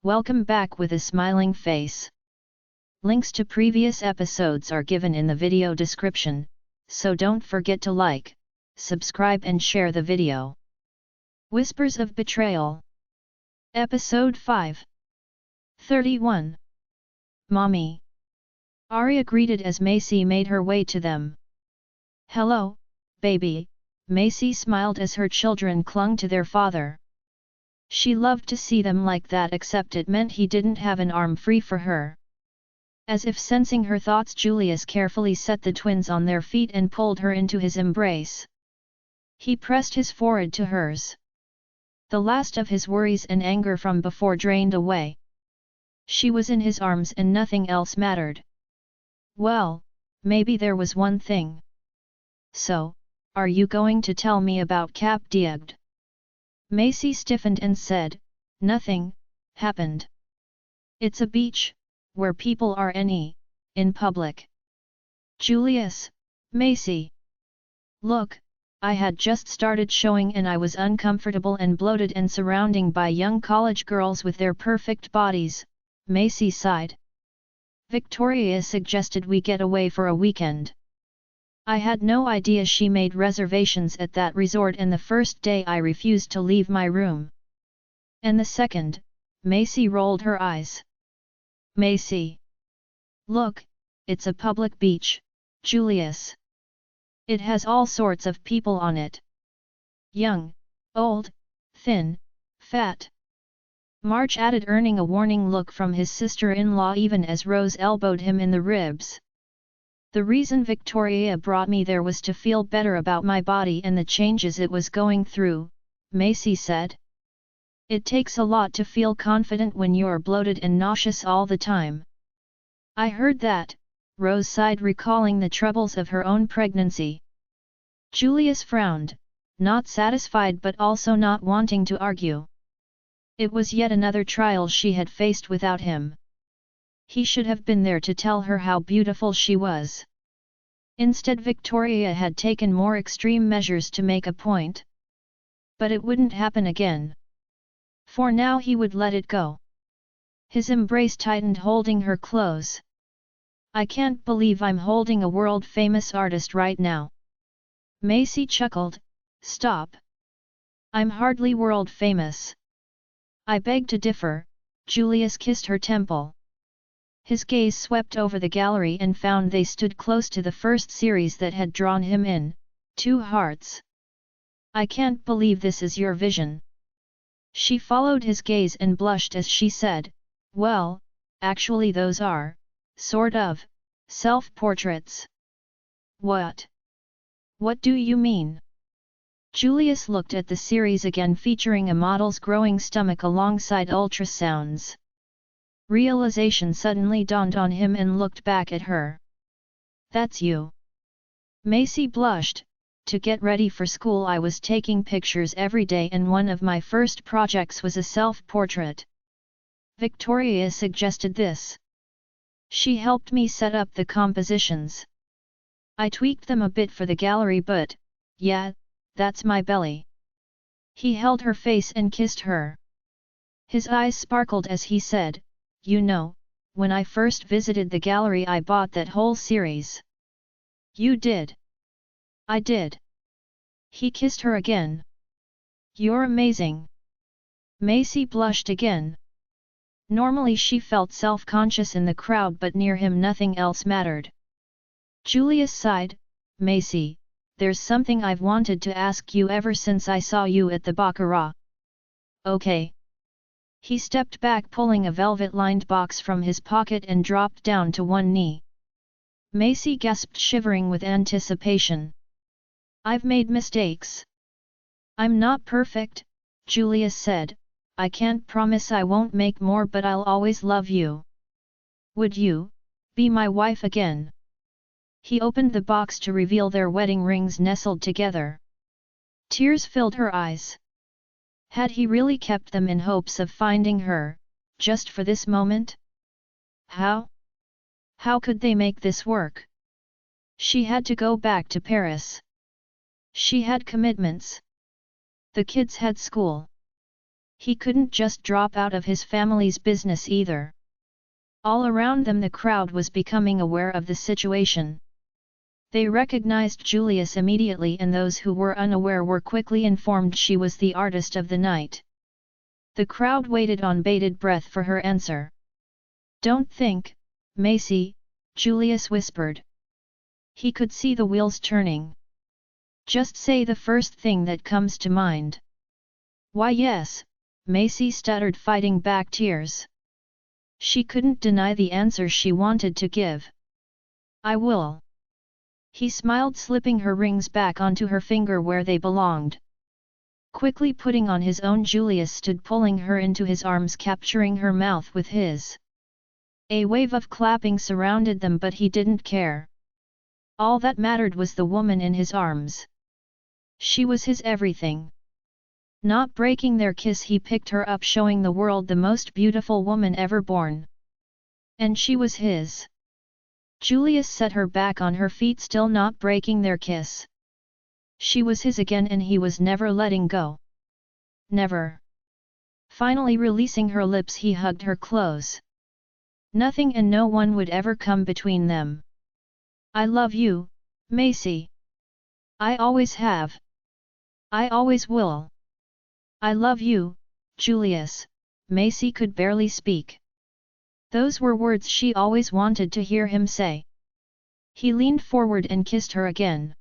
Welcome back with a smiling face. Links to previous episodes are given in the video description, so don't forget to like, subscribe and share the video. Whispers of Betrayal. Episode 5. 31. Mommy. Arya greeted as Macy made her way to them. Hello, baby, Macy smiled as her children clung to their father. She loved to see them like that, except it meant he didn't have an arm free for her. As if sensing her thoughts, Julius carefully set the twins on their feet and pulled her into his embrace. He pressed his forehead to hers. The last of his worries and anger from before drained away. She was in his arms and nothing else mattered. Well, maybe there was one thing. So, are you going to tell me about Cap Diegd? Macy stiffened and said, nothing happened. It's a beach, where people are in public. Julius, Macy. Look, I had just started showing and I was uncomfortable and bloated and surrounded by young college girls with their perfect bodies, Macy sighed. Victoria suggested we get away for a weekend. I had no idea she made reservations at that resort, and the first day I refused to leave my room. And the second, Macy rolled her eyes. Macy. Look, it's a public beach, Julius. It has all sorts of people on it. Young, old, thin, fat. March added, earning a warning look from his sister-in-law even as Rose elbowed him in the ribs. The reason Victoria brought me there was to feel better about my body and the changes it was going through, Macy said. It takes a lot to feel confident when you're bloated and nauseous all the time. I heard that, Rose sighed, recalling the troubles of her own pregnancy. Julius frowned, not satisfied but also not wanting to argue. It was yet another trial she had faced without him. He should have been there to tell her how beautiful she was. Instead, Victoria had taken more extreme measures to make a point. But it wouldn't happen again. For now he would let it go. His embrace tightened, holding her close. I can't believe I'm holding a world-famous artist right now. Macy chuckled, stop. I'm hardly world-famous. I beg to differ, Julius kissed her temple. His gaze swept over the gallery and found they stood close to the first series that had drawn him in, Two Hearts. I can't believe this is your vision. She followed his gaze and blushed as she said, well, actually those are, sort of, self-portraits. What? What do you mean? Julius looked at the series again, featuring a model's growing stomach alongside ultrasounds. Realization suddenly dawned on him and looked back at her. That's you. Macy blushed. To get ready for school I was taking pictures every day and one of my first projects was a self-portrait. Victoria suggested this. She helped me set up the compositions. I tweaked them a bit for the gallery, but, yeah, that's my belly. He held her face and kissed her. His eyes sparkled as he said, you know, when I first visited the gallery I bought that whole series. You did? I did. He kissed her again. You're amazing. Macy blushed again. Normally she felt self-conscious in the crowd, but near him nothing else mattered. Julius sighed, Macy, there's something I've wanted to ask you ever since I saw you at the Baccarat. Okay. He stepped back, pulling a velvet-lined box from his pocket and dropped down to one knee. Macy gasped, shivering with anticipation. I've made mistakes. I'm not perfect, Julius said. I can't promise I won't make more, but I'll always love you. Would you be my wife again? He opened the box to reveal their wedding rings nestled together. Tears filled her eyes. Had he really kept them in hopes of finding her, just for this moment? How? How could they make this work? She had to go back to Paris. She had commitments. The kids had school. He couldn't just drop out of his family's business either. All around them the crowd was becoming aware of the situation. They recognized Julius immediately, and those who were unaware were quickly informed she was the artist of the night. The crowd waited on bated breath for her answer. "Don't think, Macy," Julius whispered. He could see the wheels turning. "Just say the first thing that comes to mind." "Why yes," Macy stuttered, fighting back tears. She couldn't deny the answer she wanted to give. "I will." He smiled, slipping her rings back onto her finger where they belonged. Quickly putting on his own, Julius stood, pulling her into his arms, capturing her mouth with his. A wave of clapping surrounded them, but he didn't care. All that mattered was the woman in his arms. She was his everything. Not breaking their kiss, he picked her up, showing the world the most beautiful woman ever born. And she was his. Julius set her back on her feet, still not breaking their kiss. She was his again, and he was never letting go. Never. Finally releasing her lips, he hugged her close. Nothing and no one would ever come between them. "I love you, Macy. I always have. I always will. I love you, Julius." Macy could barely speak. Those were words she always wanted to hear him say. He leaned forward and kissed her again.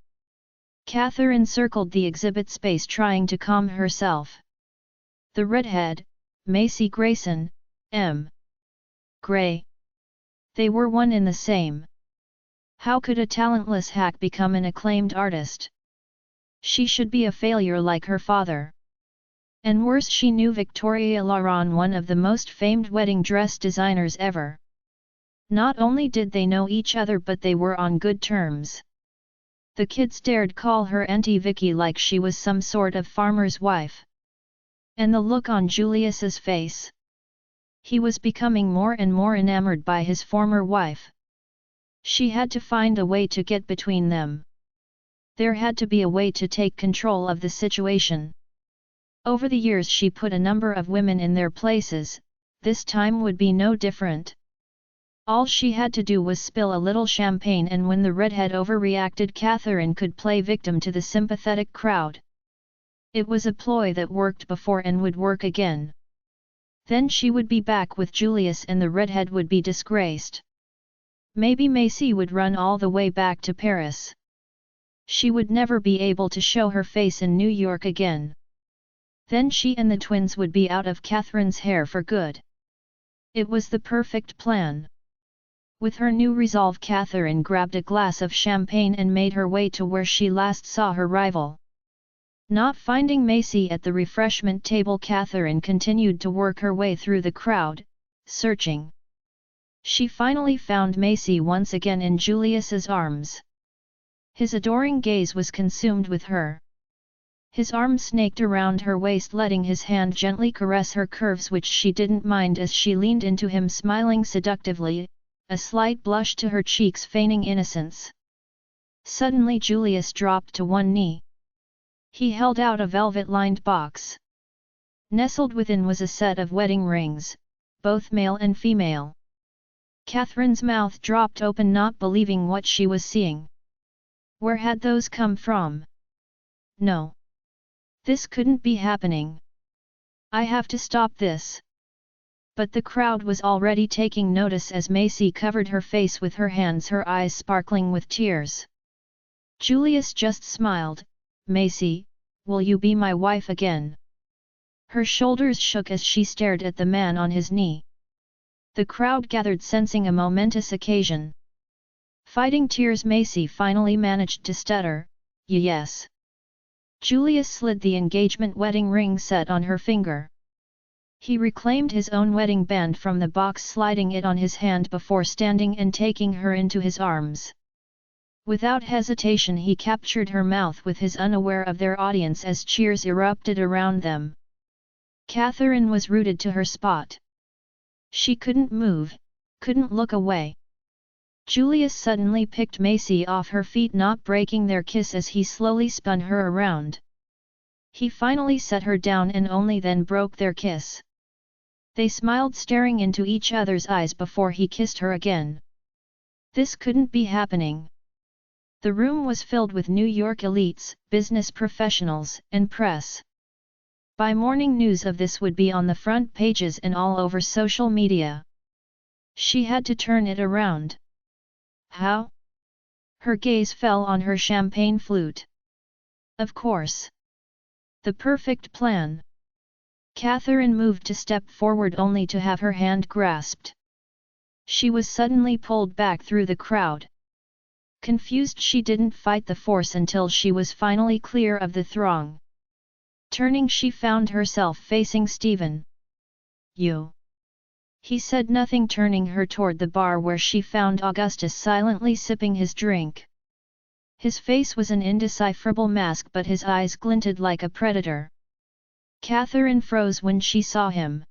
Catherine circled the exhibit space, trying to calm herself. The redhead, Macy Grayson, M. Gray. They were one and the same. How could a talentless hack become an acclaimed artist? She should be a failure like her father. And worse, she knew Victoria Laron, one of the most famed wedding dress designers ever. Not only did they know each other, but they were on good terms. The kids dared call her Auntie Vicky like she was some sort of farmer's wife. And the look on Julius's face. He was becoming more and more enamored by his former wife. She had to find a way to get between them. There had to be a way to take control of the situation. Over the years she put a number of women in their places, this time would be no different. All she had to do was spill a little champagne, and when the redhead overreacted, Catherine could play victim to the sympathetic crowd. It was a ploy that worked before and would work again. Then she would be back with Julius and the redhead would be disgraced. Maybe Macy would run all the way back to Paris. She would never be able to show her face in New York again. Then she and the twins would be out of Catherine's hair for good. It was the perfect plan. With her new resolve, Catherine grabbed a glass of champagne and made her way to where she last saw her rival. Not finding Macy at the refreshment table, Catherine continued to work her way through the crowd, searching. She finally found Macy once again in Julius's arms. His adoring gaze was consumed with her. His arm snaked around her waist, letting his hand gently caress her curves, which she didn't mind as she leaned into him, smiling seductively, a slight blush to her cheeks feigning innocence. Suddenly Julius dropped to one knee. He held out a velvet-lined box. Nestled within was a set of wedding rings, both male and female. Catherine's mouth dropped open, not believing what she was seeing. Where had those come from? No. This couldn't be happening. I have to stop this. But the crowd was already taking notice as Macy covered her face with her hands, her eyes sparkling with tears. Julius just smiled. "Macy, will you be my wife again?" Her shoulders shook as she stared at the man on his knee. The crowd gathered, sensing a momentous occasion. Fighting tears, Macy finally managed to stutter, "Yes." Julius slid the engagement wedding ring set on her finger. He reclaimed his own wedding band from the box, sliding it on his hand before standing and taking her into his arms. Without hesitation he captured her mouth with his, unaware of their audience as cheers erupted around them. Catherine was rooted to her spot. She couldn't move, couldn't look away. Julius suddenly picked Macy off her feet, not breaking their kiss as he slowly spun her around. He finally set her down and only then broke their kiss. They smiled, staring into each other's eyes before he kissed her again. This couldn't be happening. The room was filled with New York elites, business professionals, and press. By morning news of this would be on the front pages and all over social media. She had to turn it around. How? Her gaze fell on her champagne flute. Of course. The perfect plan. Catherine moved to step forward only to have her hand grasped. She was suddenly pulled back through the crowd. Confused, she didn't fight the force until she was finally clear of the throng. Turning, she found herself facing Stephen. You. He said nothing, turning her toward the bar where she found Augustus silently sipping his drink. His face was an indecipherable mask, but his eyes glinted like a predator. Catherine froze when she saw him.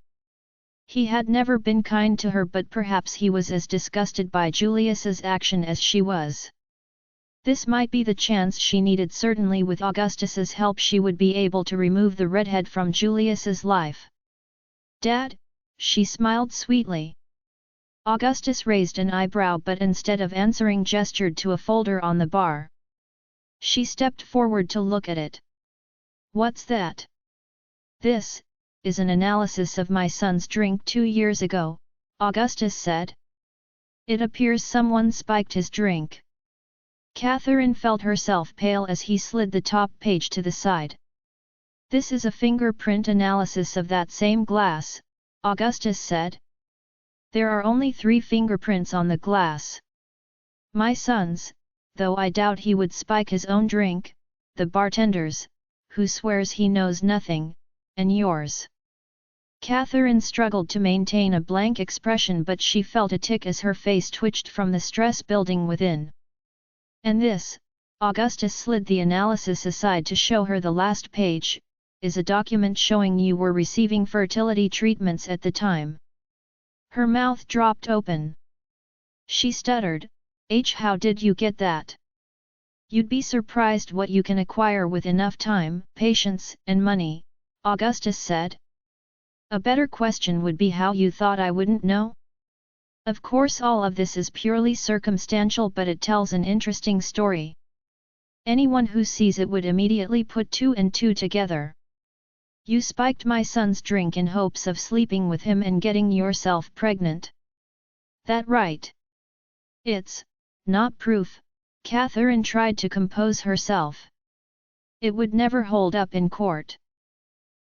He had never been kind to her, but perhaps he was as disgusted by Julius's action as she was. This might be the chance she needed. Certainly with Augustus's help she would be able to remove the redhead from Julius's life. Dad? She smiled sweetly. Augustus raised an eyebrow, but instead of answering gestured to a folder on the bar. She stepped forward to look at it. What's that? This is an analysis of my son's drink 2 years ago, Augustus said. It appears someone spiked his drink. Catherine felt herself pale as he slid the top page to the side. This is a fingerprint analysis of that same glass, Augustus said. There are only 3 fingerprints on the glass. My son's, though I doubt he would spike his own drink, the bartender's, who swears he knows nothing, and yours. Catherine struggled to maintain a blank expression, but she felt a tick as her face twitched from the stress building within. And this, Augustus slid the analysis aside to show her the last page, is a document showing you were receiving fertility treatments at the time. Her mouth dropped open. She stuttered, How did you get that? You'd be surprised what you can acquire with enough time, patience, and money, Augustus said. A better question would be how you thought I wouldn't know? Of course all of this is purely circumstantial, but it tells an interesting story. Anyone who sees it would immediately put 2 and 2 together. You spiked my son's drink in hopes of sleeping with him and getting yourself pregnant. That right? It's not proof, Catherine tried to compose herself. It would never hold up in court.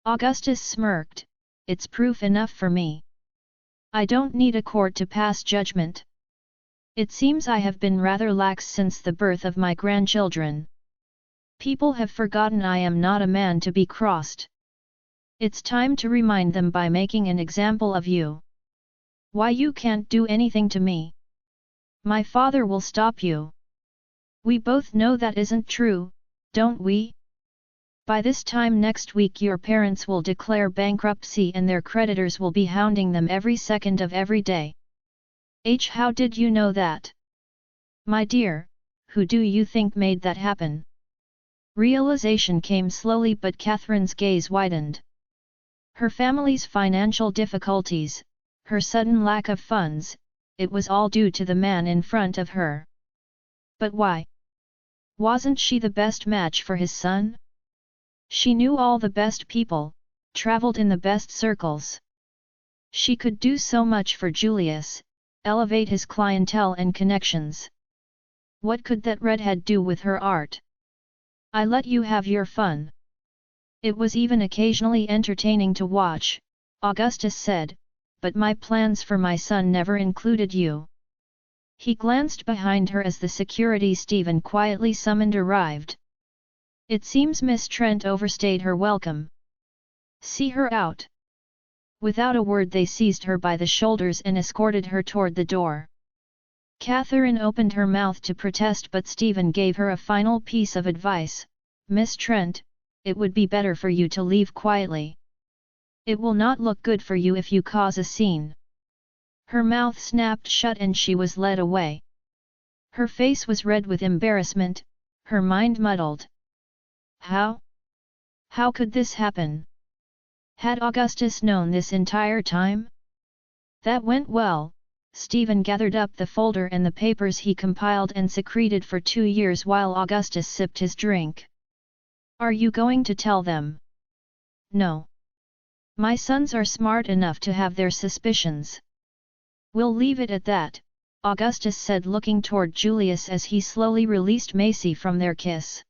Augustus smirked, It's proof enough for me. I don't need a court to pass judgment. It seems I have been rather lax since the birth of my grandchildren. People have forgotten I am not a man to be crossed. It's time to remind them by making an example of you. Why you can't do anything to me? My father will stop you. We both know that isn't true, don't we? By this time next week your parents will declare bankruptcy and their creditors will be hounding them every second of every day. How did you know that? My dear, who do you think made that happen? Realization came slowly, but Catherine's gaze widened. Her family's financial difficulties, her sudden lack of funds, it was all due to the man in front of her. But why? Wasn't she the best match for his son? She knew all the best people, traveled in the best circles. She could do so much for Julius, elevate his clientele and connections. What could that redhead do with her art? I let you have your fun. It was even occasionally entertaining to watch, Augustus said, but my plans for my son never included you. He glanced behind her as the security Stephen quietly summoned arrived. It seems Miss Trent overstayed her welcome. See her out. Without a word they seized her by the shoulders and escorted her toward the door. Catherine opened her mouth to protest, but Stephen gave her a final piece of advice. Miss Trent, it would be better for you to leave quietly. It will not look good for you if you cause a scene. Her mouth snapped shut and she was led away. Her face was red with embarrassment, her mind muddled. How? How could this happen? Had Augustus known this entire time? That went well. Stephen gathered up the folder and the papers he compiled and secreted for 2 years while Augustus sipped his drink. Are you going to tell them? No. My sons are smart enough to have their suspicions. We'll leave it at that, Augustus said, looking toward Julius as he slowly released Macy from their kiss.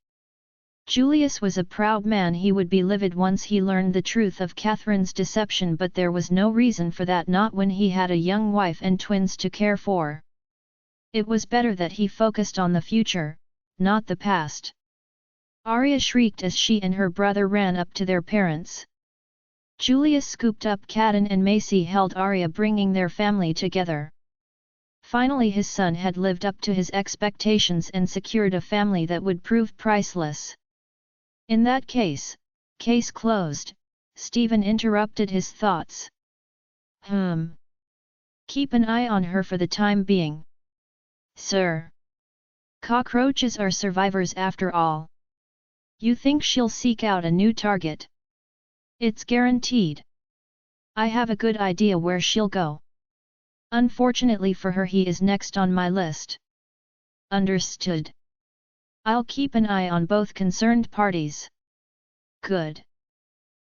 Julius was a proud man. He would be livid once he learned the truth of Catherine's deception, but there was no reason for that, not when he had a young wife and twins to care for. It was better that he focused on the future, not the past. Arya shrieked as she and her brother ran up to their parents. Julius scooped up Catelyn and Macy held Arya, bringing their family together. Finally his son had lived up to his expectations and secured a family that would prove priceless. In that case closed, Stephen interrupted his thoughts. Keep an eye on her for the time being. Sir. Cockroaches are survivors after all. You think she'll seek out a new target? It's guaranteed. I have a good idea where she'll go. Unfortunately for her, he is next on my list. Understood. I'll keep an eye on both concerned parties. Good.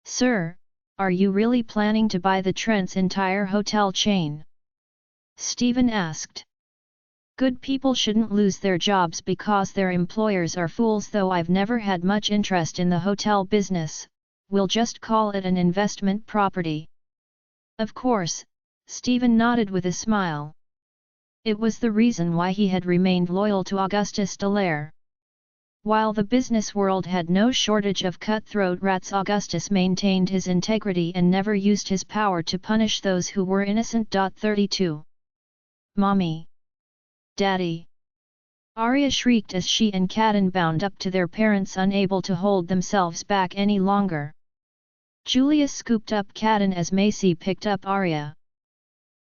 Sir, are you really planning to buy the Trent's entire hotel chain? Stephen asked. Good people shouldn't lose their jobs because their employers are fools. Though I've never had much interest in the hotel business, we'll just call it an investment property. Of course, Stephen nodded with a smile. It was the reason why he had remained loyal to Augustus Dallaire. While the business world had no shortage of cutthroat rats, Augustus maintained his integrity and never used his power to punish those who were innocent. 32. Mommy! Daddy! Arya shrieked as she and Catelyn bound up to their parents, unable to hold themselves back any longer. Julius scooped up Catelyn as Macy picked up Arya.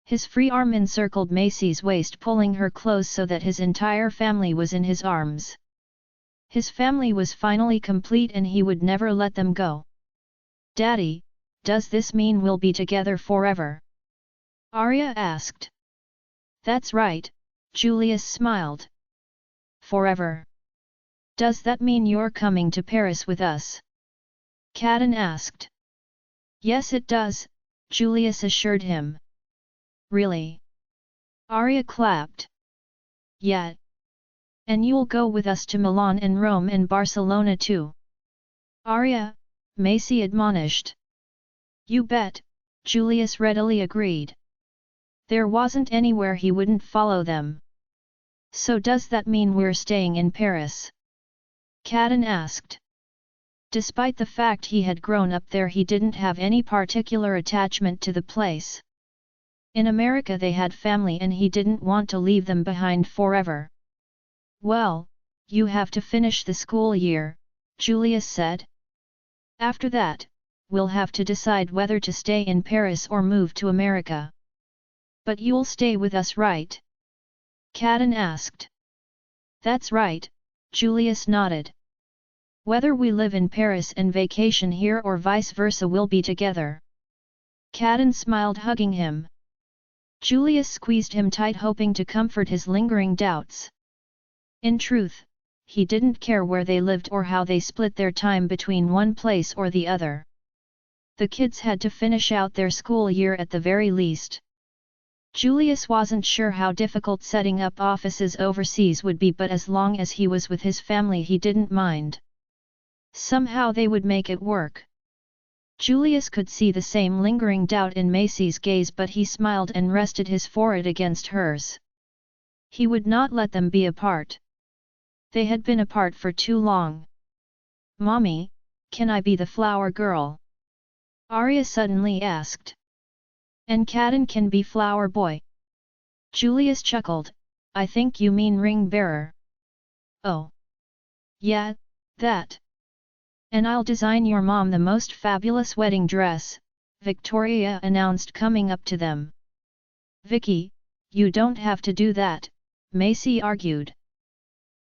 His free arm encircled Macy's waist, pulling her close so that his entire family was in his arms. His family was finally complete and he would never let them go. Daddy, does this mean we'll be together forever? Arya asked. That's right, Julius smiled. Forever. Does that mean you're coming to Paris with us? Catelyn asked. Yes it does, Julius assured him. Really? Arya clapped. Yeah. And you'll go with us to Milan and Rome and Barcelona too? Arya, Macy admonished. You bet, Julius readily agreed. There wasn't anywhere he wouldn't follow them. So does that mean we're staying in Paris? Catelyn asked. Despite the fact he had grown up there, he didn't have any particular attachment to the place. In America they had family and he didn't want to leave them behind forever. Well, you have to finish the school year, Julius said. After that, we'll have to decide whether to stay in Paris or move to America. But you'll stay with us, right? Catelyn asked. That's right, Julius nodded. Whether we live in Paris and vacation here or vice versa, we'll be together. Catelyn smiled, hugging him. Julius squeezed him tight, hoping to comfort his lingering doubts. In truth, he didn't care where they lived or how they split their time between one place or the other. The kids had to finish out their school year at the very least. Julius wasn't sure how difficult setting up offices overseas would be, but as long as he was with his family he didn't mind. Somehow they would make it work. Julius could see the same lingering doubt in Macy's gaze, but he smiled and rested his forehead against hers. He would not let them be apart. They had been apart for too long. Mommy, can I be the flower girl? Arya suddenly asked. And Catelyn can be flower boy. Julius chuckled. I think you mean ring bearer. Oh. Yeah, that. And I'll design your mom the most fabulous wedding dress, Victoria announced, coming up to them. Vicky, you don't have to do that, Macy argued.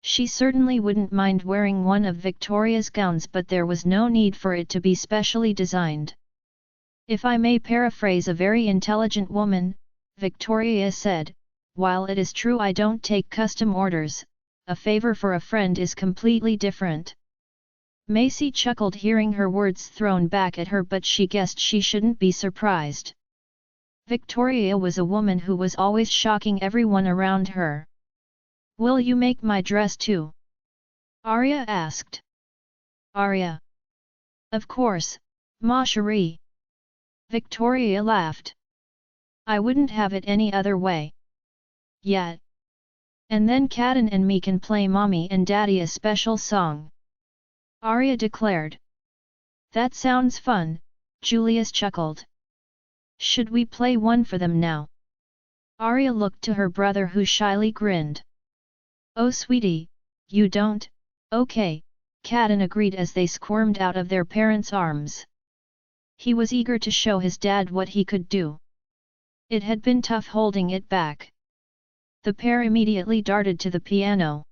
She certainly wouldn't mind wearing one of Victoria's gowns, but there was no need for it to be specially designed. If I may paraphrase a very intelligent woman, Victoria said, while it is true I don't take custom orders, a favor for a friend is completely different. Macy chuckled hearing her words thrown back at her, but she guessed she shouldn't be surprised. Victoria was a woman who was always shocking everyone around her. "Will you make my dress too?" Arya asked. "Arya? Of course, ma chérie." Victoria laughed. "I wouldn't have it any other way. Yet. And then Kaden and me can play mommy and daddy a special song," Arya declared. "That sounds fun," Julius chuckled. "Should we play one for them now?" Arya looked to her brother, who shyly grinned. "Oh sweetie, you don't? Okay," Kaden agreed as they squirmed out of their parents' arms. He was eager to show his dad what he could do. It had been tough holding it back. The pair immediately darted to the piano.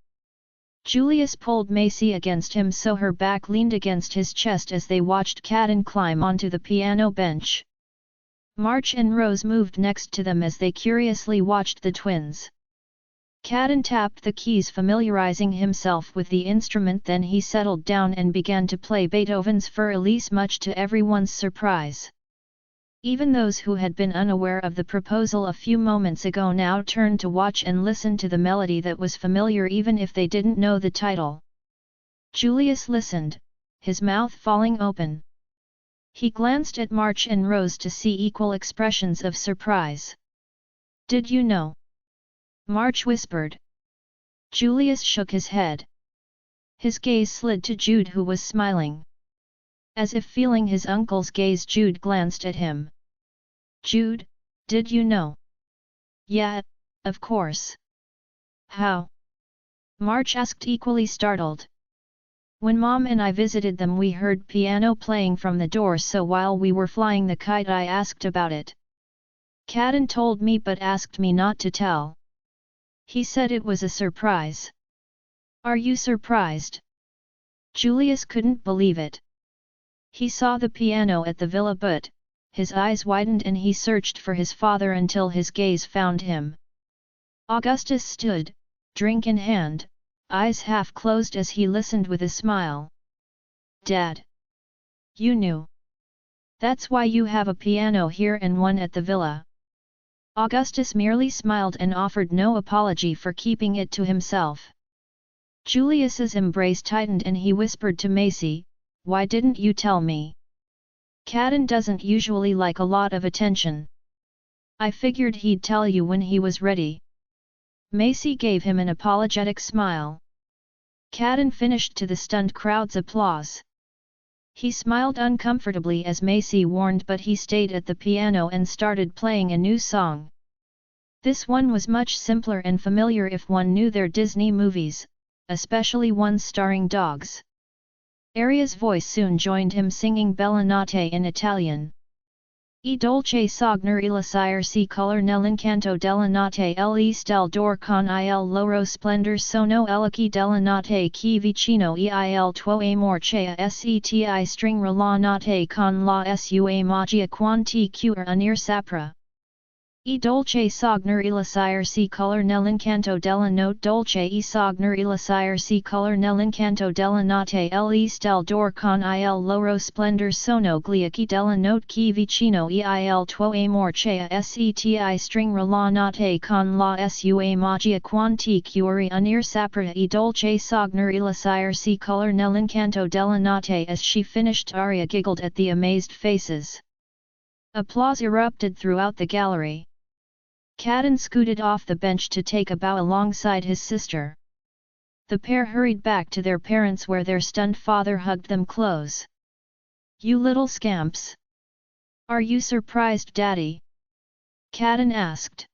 Julius pulled Macy against him so her back leaned against his chest as they watched Kaden climb onto the piano bench. March and Rose moved next to them as they curiously watched the twins. Kaden tapped the keys, familiarizing himself with the instrument, then he settled down and began to play Beethoven's Für Elise, much to everyone's surprise. Even those who had been unaware of the proposal a few moments ago now turned to watch and listen to the melody that was familiar even if they didn't know the title. Julius listened, his mouth falling open. He glanced at March and Rose to see equal expressions of surprise. "Did you know?" March whispered. Julius shook his head. His gaze slid to Jude, who was smiling. As if feeling his uncle's gaze, Jude glanced at him. "Jude, did you know?" "Yeah, of course." "How?" March asked, equally startled. "When Mom and I visited them, we heard piano playing from the door, so while we were flying the kite I asked about it. Kaden told me but asked me not to tell. He said it was a surprise." "Are you surprised?" Julius couldn't believe it. He saw the piano at the villa, but his eyes widened and he searched for his father until his gaze found him. Augustus stood, drink in hand, eyes half closed as he listened with a smile. "Dad! You knew? That's why you have a piano here and one at the villa." Augustus merely smiled and offered no apology for keeping it to himself. Julius's embrace tightened and he whispered to Macy, "Why didn't you tell me? Kaden doesn't usually like a lot of attention. I figured he'd tell you when he was ready." Macy gave him an apologetic smile. Kaden finished to the stunned crowd's applause. He smiled uncomfortably as Macy warned, but he stayed at the piano and started playing a new song. This one was much simpler and familiar if one knew their Disney movies, especially ones starring dogs. Aria's voice soon joined him singing Bella Notte in Italian. "E dolce sogner il sire si color nell'incanto della notte le stelle d'or con il loro splendor sono l'occhi della notte chi vicino il tuo amor c'è seti stringe la notte con la sua magia quanti cure unir sapra. E dolce sogner il sire si color nell'incanto della notte dolce e sogner il sire si color nell'incanto della notte le stelle d'or con il loro splendor sono gli occhi della notte chi vicino il tuo amor c'è seti stringe la notte con la sua magia quanti cure unir sapra. E dolce sogner il sire si color nell'incanto della notte." As she finished, Arya giggled at the amazed faces. Applause erupted throughout the gallery. Kaden scooted off the bench to take a bow alongside his sister. The pair hurried back to their parents, where their stunned father hugged them close. "You little scamps! Are you surprised, Daddy?" Kaden asked.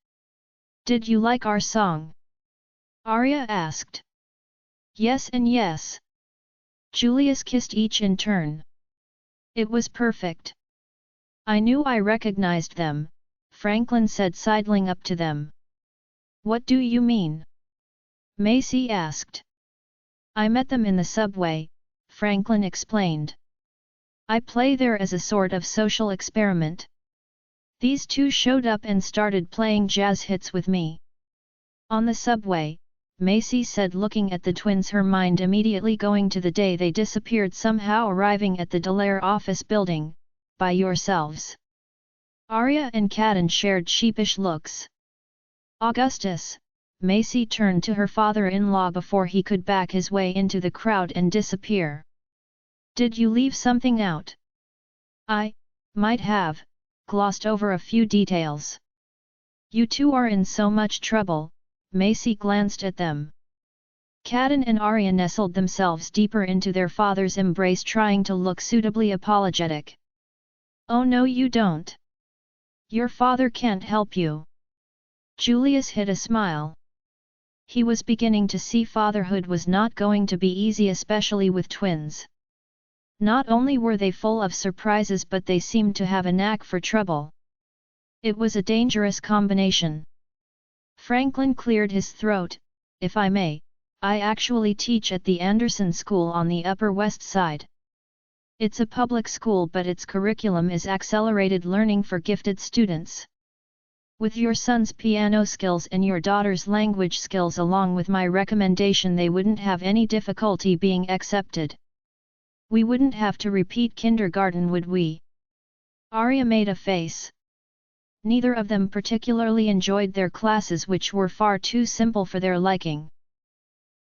"Did you like our song?" Arya asked. "Yes and yes." Julius kissed each in turn. "It was perfect. I knew I recognized them," Franklin said, sidling up to them. "What do you mean?" Macy asked. I met them in the subway, Franklin explained. I play there as a sort of social experiment. These two showed up and started playing jazz hits with me. On the subway, Macy said, looking at the twins, her mind immediately going to the day they disappeared, somehow arriving at the Dallaire office building, by yourselves. Arya and Caden shared sheepish looks. Augustus, Macy turned to her father-in-law before he could back his way into the crowd and disappear. Did you leave something out? I might have glossed over a few details. You two are in so much trouble. Macy glanced at them. Caden and Arya nestled themselves deeper into their father's embrace, trying to look suitably apologetic. Oh no, you don't. Your father can't help you. Julius hid a smile. He was beginning to see fatherhood was not going to be easy, especially with twins. Not only were they full of surprises, but they seemed to have a knack for trouble. It was a dangerous combination. Franklin cleared his throat. If I may, I actually teach at the Anderson School on the Upper West Side. It's a public school, but its curriculum is accelerated learning for gifted students. With your son's piano skills and your daughter's language skills, along with my recommendation, they wouldn't have any difficulty being accepted. We wouldn't have to repeat kindergarten, would we? Arya made a face. Neither of them particularly enjoyed their classes, which were far too simple for their liking.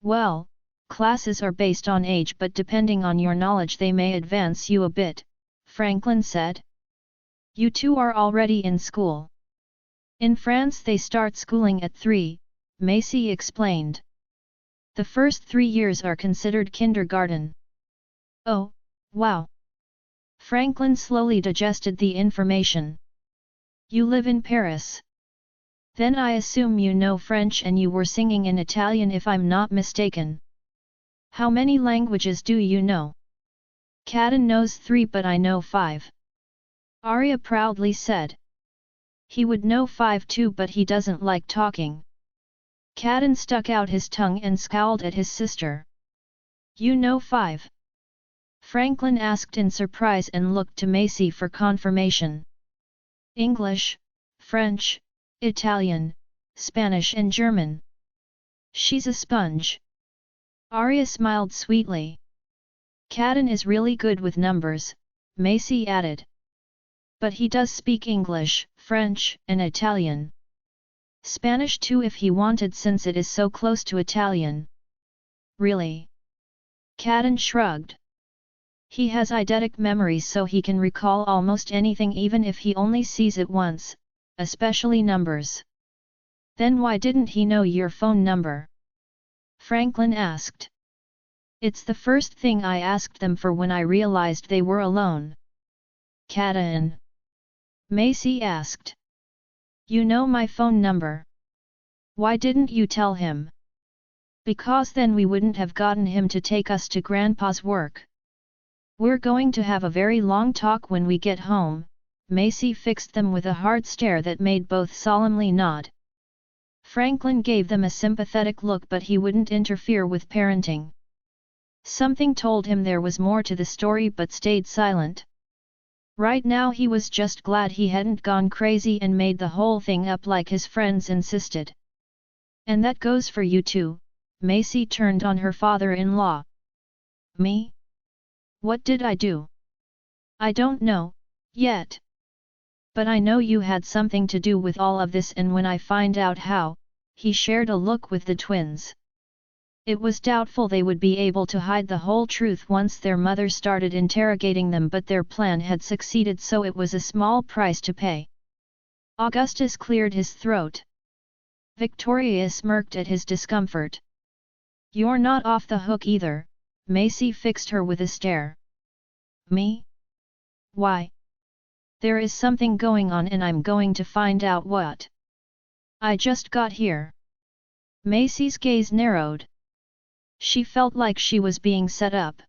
Well, classes are based on age, but depending on your knowledge they may advance you a bit, Franklin said. You two are already in school. In France they start schooling at 3, Macy explained. The first 3 years are considered kindergarten. Oh, wow. Franklin slowly digested the information. You live in Paris. Then I assume you know French, and you were singing in Italian if I'm not mistaken. How many languages do you know? Caden knows 3, but I know 5. Arya proudly said. He would know 5 too, but he doesn't like talking. Caden stuck out his tongue and scowled at his sister. You know 5? Franklin asked in surprise and looked to Macy for confirmation. English, French, Italian, Spanish and German. She's a sponge. Arya smiled sweetly. Caden is really good with numbers, Macy added. But he does speak English, French, and Italian. Spanish too if he wanted, since it is so close to Italian. Really? Caden shrugged. He has eidetic memory, so he can recall almost anything even if he only sees it once, especially numbers. Then why didn't he know your phone number? Franklin asked. It's the first thing I asked them for when I realized they were alone. Caden. Macy asked. You know my phone number. Why didn't you tell him? Because then we wouldn't have gotten him to take us to Grandpa's work. We're going to have a very long talk when we get home. Macy fixed them with a hard stare that made both solemnly nod. Franklin gave them a sympathetic look, but he wouldn't interfere with parenting. Something told him there was more to the story, but stayed silent. Right now he was just glad he hadn't gone crazy and made the whole thing up like his friends insisted. And that goes for you too. Macy turned on her father-in-law. Me? What did I do? I don't know, yet. But I know you had something to do with all of this, and when I find out how, he shared a look with the twins. It was doubtful they would be able to hide the whole truth once their mother started interrogating them, but their plan had succeeded, so it was a small price to pay. Augustus cleared his throat. Victoria smirked at his discomfort. You're not off the hook either, Macy fixed her with a stare. Me? Why? There is something going on and I'm going to find out what. I just got here. Macy's gaze narrowed. She felt like she was being set up.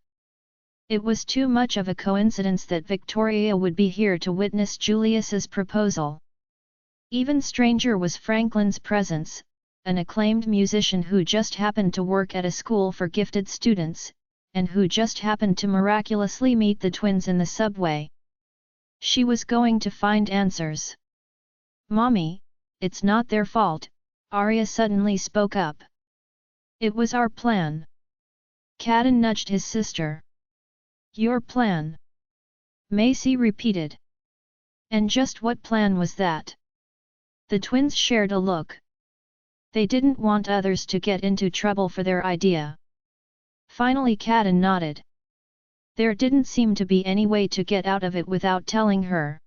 It was too much of a coincidence that Victoria would be here to witness Julius's proposal. Even stranger was Franklin's presence, an acclaimed musician who just happened to work at a school for gifted students, and who just happened to miraculously meet the twins in the subway. She was going to find answers. "Mommy, it's not their fault," Arya suddenly spoke up. "It was our plan." Caden nudged his sister. "Your plan?" Macy repeated. "And just what plan was that?" The twins shared a look. They didn't want others to get into trouble for their idea. Finally Caden nodded. There didn't seem to be any way to get out of it without telling her.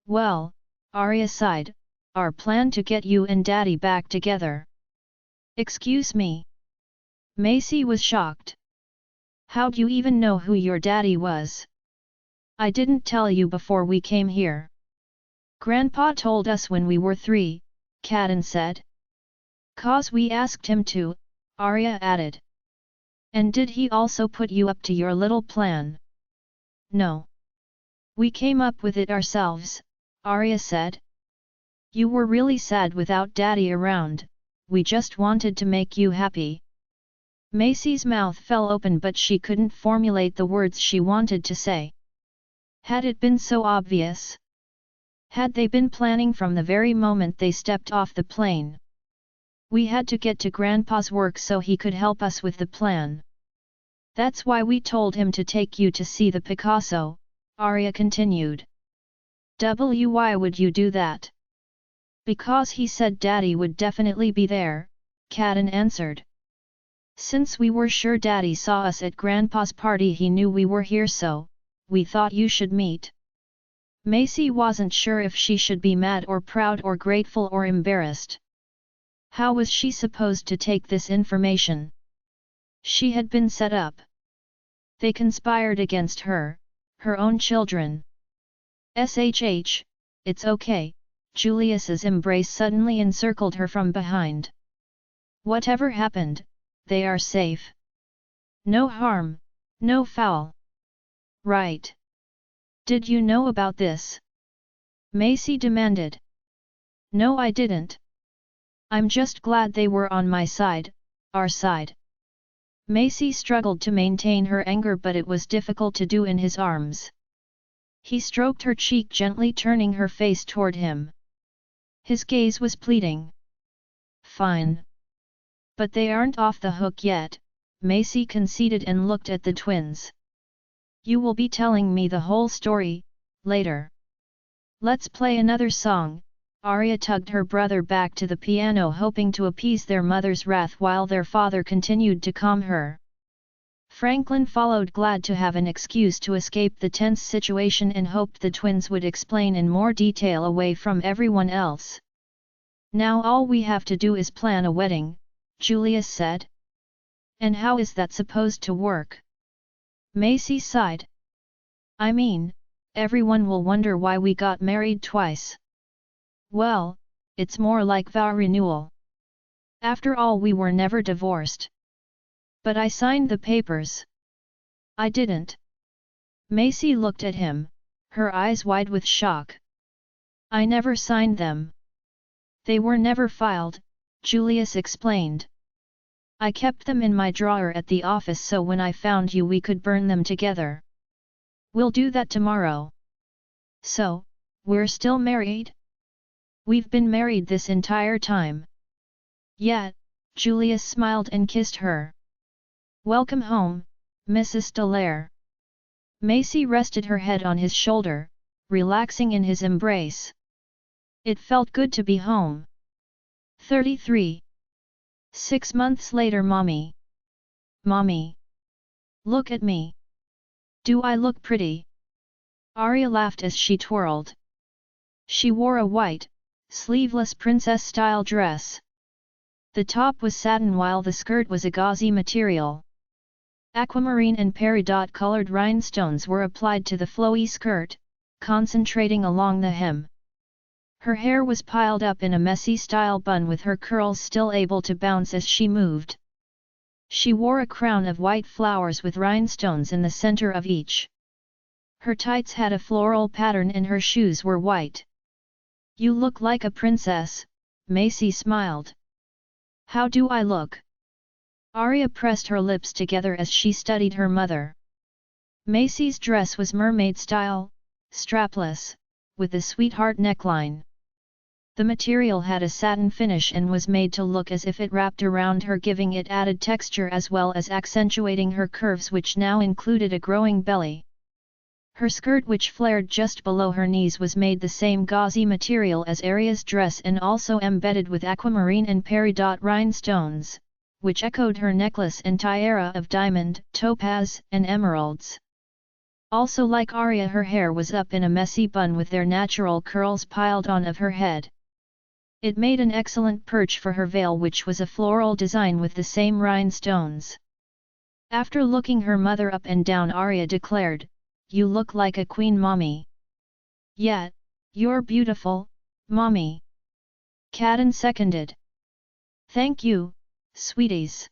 "Well," Arya sighed, "our plan to get you and Daddy back together." "Excuse me?" Macy was shocked. "How'd you even know who your daddy was?" "I didn't tell you before we came here. Grandpa told us when we were 3, Caden said. "'Cause we asked him to," Arya added. "And did he also put you up to your little plan?" "No. We came up with it ourselves," Arya said. "You were really sad without Daddy around, we just wanted to make you happy." Macy's mouth fell open but she couldn't formulate the words she wanted to say. Had it been so obvious? Had they been planning from the very moment they stepped off the plane? "We had to get to Grandpa's work so he could help us with the plan. That's why we told him to take you to see the Picasso," Arya continued. "Why would you do that?" "Because he said Daddy would definitely be there," Caden answered. "Since we were sure Daddy saw us at Grandpa's party he knew we were here so, we thought you should meet." Macy wasn't sure if she should be mad or proud or grateful or embarrassed. How was she supposed to take this information? She had been set up. They conspired against her, her own children. "Shh, it's okay," Julius's embrace suddenly encircled her from behind. "Whatever happened, they are safe. No harm, no foul. Right? Did you know about this?" Macy demanded. "No, I didn't. I'm just glad they were on my side, our side." Macy struggled to maintain her anger but it was difficult to do in his arms. He stroked her cheek gently turning her face toward him. His gaze was pleading. "Fine. But they aren't off the hook yet," Macy conceded and looked at the twins. "You will be telling me the whole story, later. Let's play another song." Arya tugged her brother back to the piano hoping to appease their mother's wrath while their father continued to calm her. Franklin followed glad to have an excuse to escape the tense situation and hoped the twins would explain in more detail away from everyone else. "Now all we have to do is plan a wedding," Julius said. "And how is that supposed to work?" Macy sighed. "I mean, everyone will wonder why we got married twice." "Well, it's more like vow renewal. After all we were never divorced." "But I signed the papers." "I didn't." Macy looked at him, her eyes wide with shock. "I never signed them. They were never filed," Julius explained. "I kept them in my drawer at the office so when I found you we could burn them together." "We'll do that tomorrow." "So, we're still married?" "We've been married this entire time." "Yeah," Julius smiled and kissed her. "Welcome home, Mrs. Dallaire." Macy rested her head on his shoulder, relaxing in his embrace. It felt good to be home. 33. 6 months later. Mommy. "Mommy. Look at me. Do I look pretty?" Arya laughed as she twirled. She wore a white, sleeveless princess-style dress. The top was satin while the skirt was a gauzy material. Aquamarine and peridot-colored rhinestones were applied to the flowy skirt, concentrating along the hem. Her hair was piled up in a messy-style bun with her curls still able to bounce as she moved. She wore a crown of white flowers with rhinestones in the center of each. Her tights had a floral pattern and her shoes were white. "You look like a princess," Macy smiled. How do I look? Arya pressed her lips together as she studied her mother. Macy's dress was mermaid style, strapless, with a sweetheart neckline. The material had a satin finish and was made to look as if it wrapped around her, giving it added texture as well as accentuating her curves, which now included a growing belly. Her skirt, which flared just below her knees, was made the same gauzy material as Arya's dress and also embedded with aquamarine and peridot rhinestones, which echoed her necklace and tiara of diamond, topaz, and emeralds. Also, like Arya, her hair was up in a messy bun with their natural curls piled on of her head. It made an excellent perch for her veil, which was a floral design with the same rhinestones. After looking her mother up and down, Arya declared, "You look like a queen, mommy." "Yeah, you're beautiful, mommy." Kaden seconded. "Thank you, sweeties."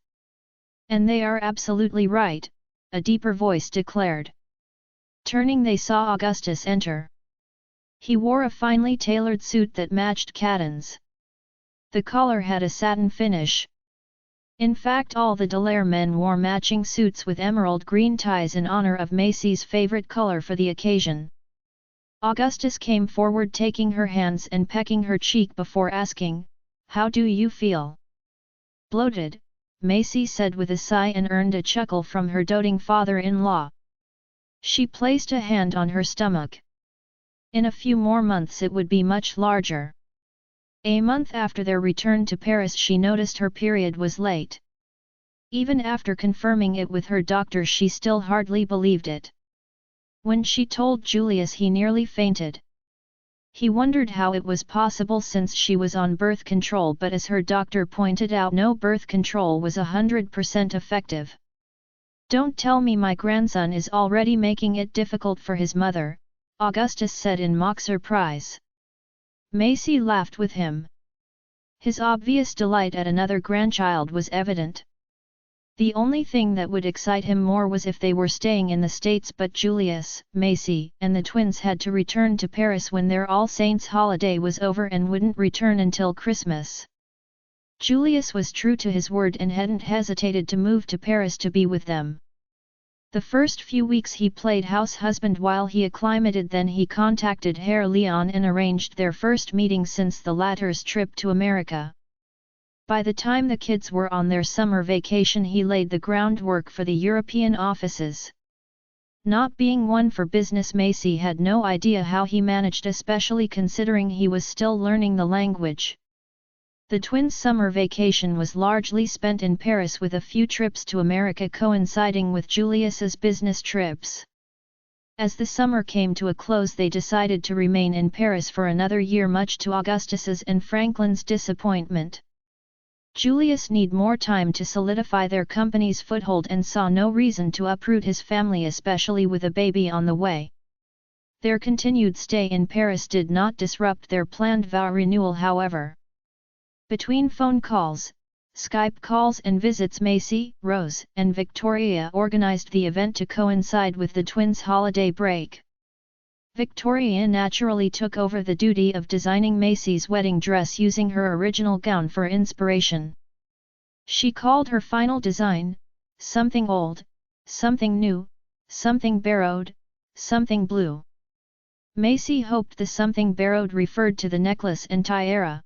"And they are absolutely right," a deeper voice declared. Turning, they saw Augustus enter. He wore a finely tailored suit that matched Kaden's. The collar had a satin finish. In fact, all the Delaire men wore matching suits with emerald green ties in honor of Macy's favorite color for the occasion. Augustus came forward, taking her hands and pecking her cheek before asking, "How do you feel?" "Bloated," Macy said with a sigh, and earned a chuckle from her doting father-in-law. She placed a hand on her stomach. In a few more months it would be much larger. A month after their return to Paris, she noticed her period was late. Even after confirming it with her doctor, she still hardly believed it. When she told Julius, he nearly fainted. He wondered how it was possible since she was on birth control, but as her doctor pointed out, no birth control was 100% effective. "Don't tell me my grandson is already making it difficult for his mother," Augustus said in mock surprise. Macy laughed with him. His obvious delight at another grandchild was evident. The only thing that would excite him more was if they were staying in the States, but Julius, Macy, and the twins had to return to Paris when their All Saints holiday was over and wouldn't return until Christmas. Julius was true to his word and hadn't hesitated to move to Paris to be with them. The first few weeks he played house husband while he acclimated, then he contacted Herr Leon and arranged their first meeting since the latter's trip to America. By the time the kids were on their summer vacation, he laid the groundwork for the European offices. Not being one for business, Macy had no idea how he managed, especially considering he was still learning the language. The twins' summer vacation was largely spent in Paris, with a few trips to America coinciding with Julius's business trips. As the summer came to a close, they decided to remain in Paris for another year, much to Augustus's and Franklin's disappointment. Julius needed more time to solidify their company's foothold and saw no reason to uproot his family, especially with a baby on the way. Their continued stay in Paris did not disrupt their planned vow renewal, however. Between phone calls, Skype calls and visits, Macy, Rose, and Victoria organized the event to coincide with the twins' holiday break. Victoria naturally took over the duty of designing Macy's wedding dress, using her original gown for inspiration. She called her final design, "Something old, something new, something borrowed, something blue." Macy hoped the something borrowed referred to the necklace and tiara.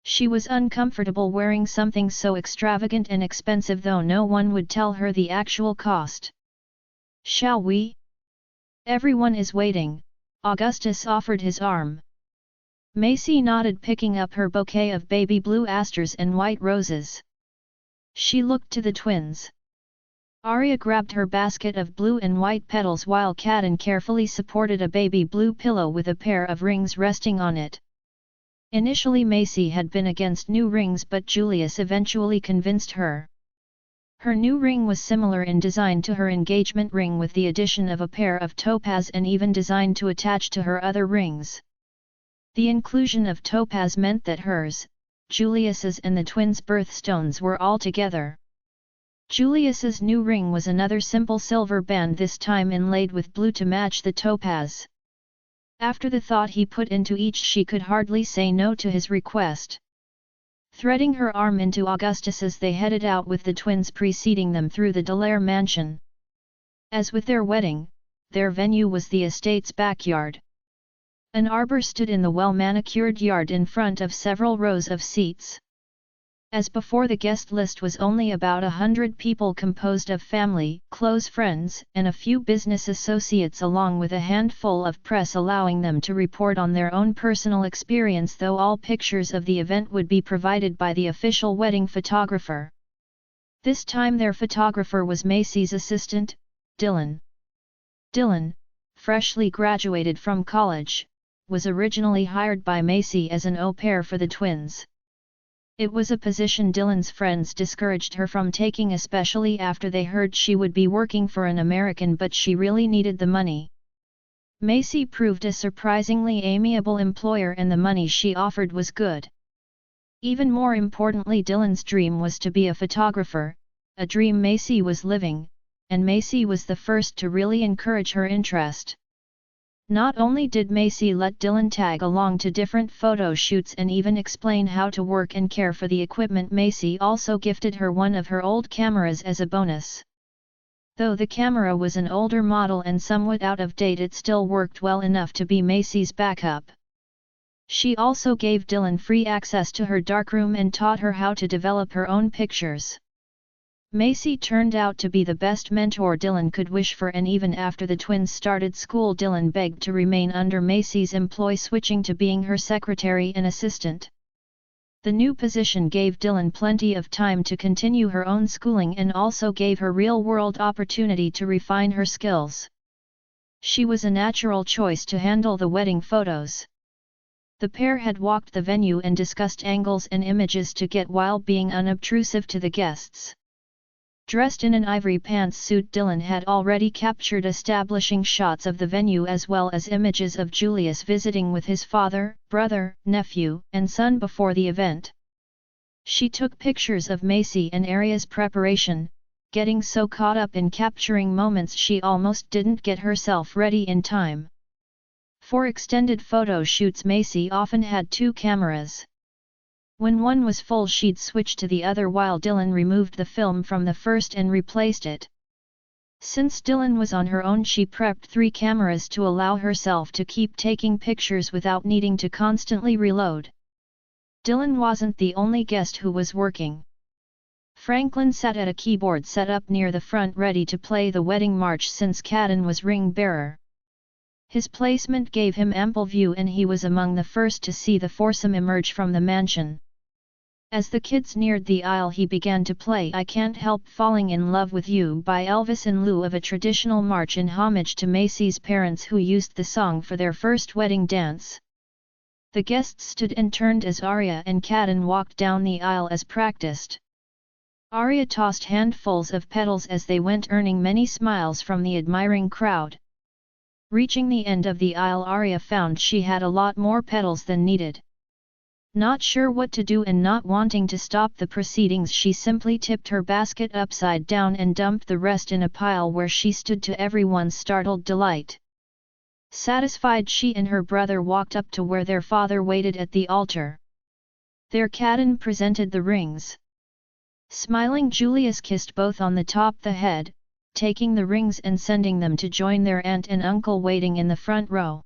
She was uncomfortable wearing something so extravagant and expensive, though no one would tell her the actual cost. "Shall we? Everyone is waiting," Augustus offered his arm. Macy nodded, picking up her bouquet of baby blue asters and white roses. She looked to the twins. Arya grabbed her basket of blue and white petals, while Kaden carefully supported a baby blue pillow with a pair of rings resting on it. Initially Macy had been against new rings, but Julius eventually convinced her. Her new ring was similar in design to her engagement ring, with the addition of a pair of topaz and even designed to attach to her other rings. The inclusion of topaz meant that hers, Julius's and the twins' birthstones were all together. Julius's new ring was another simple silver band, this time inlaid with blue to match the topaz. After the thought he put into each, she could hardly say no to his request. threading her arm into Augustus as they headed out with the twins preceding them through the Dallaire mansion. As with their wedding, their venue was the estate's backyard. An arbor stood in the well-manicured yard in front of several rows of seats. As before, the guest list was only about 100 people composed of family, close friends, and a few business associates along with a handful of press allowing them to report on their own personal experience, though all pictures of the event would be provided by the official wedding photographer. This time their photographer was Macy's assistant, Dylan. Dylan, freshly graduated from college, was originally hired by Macy as an au pair for the twins. It was a position Dylan's friends discouraged her from taking, especially after they heard she would be working for an American, but she really needed the money. Macy proved a surprisingly amiable employer and the money she offered was good. Even more importantly, Dylan's dream was to be a photographer, a dream Macy was living, and Macy was the first to really encourage her interest. Not only did Macy let Dylan tag along to different photo shoots and even explain how to work and care for the equipment, Macy also gifted her one of her old cameras as a bonus. Though the camera was an older model and somewhat out of date, it still worked well enough to be Macy's backup. She also gave Dylan free access to her darkroom and taught her how to develop her own pictures. Macy turned out to be the best mentor Dylan could wish for, and even after the twins started school, Dylan begged to remain under Macy's employ, switching to being her secretary and assistant. The new position gave Dylan plenty of time to continue her own schooling and also gave her real-world opportunity to refine her skills. She was a natural choice to handle the wedding photos. The pair had walked the venue and discussed angles and images to get while being unobtrusive to the guests. Dressed in an ivory pantsuit, Dylan had already captured establishing shots of the venue as well as images of Julius visiting with his father, brother, nephew, and son before the event. She took pictures of Macy and Aria's preparation, getting so caught up in capturing moments she almost didn't get herself ready in time. For extended photo shoots, Macy often had two cameras. When one was full, she'd switch to the other while Dylan removed the film from the first and replaced it. Since Dylan was on her own, she prepped 3 cameras to allow herself to keep taking pictures without needing to constantly reload. Dylan wasn't the only guest who was working. Franklin sat at a keyboard set up near the front ready to play the wedding march since Cadden was ring bearer. His placement gave him ample view and he was among the first to see the foursome emerge from the mansion. As the kids neared the aisle, he began to play "I Can't Help Falling in Love with You" by Elvis in lieu of a traditional march in homage to Macy's parents who used the song for their first wedding dance. The guests stood and turned as Aria and Cadden walked down the aisle as practiced. Aria tossed handfuls of petals as they went, earning many smiles from the admiring crowd. Reaching the end of the aisle, Aria found she had a lot more petals than needed. Not sure what to do and not wanting to stop the proceedings, she simply tipped her basket upside down and dumped the rest in a pile where she stood to everyone's startled delight. Satisfied, she and her brother walked up to where their father waited at the altar. Their Cadden presented the rings. Smiling, Julius kissed both on the top the head, taking the rings and sending them to join their aunt and uncle waiting in the front row.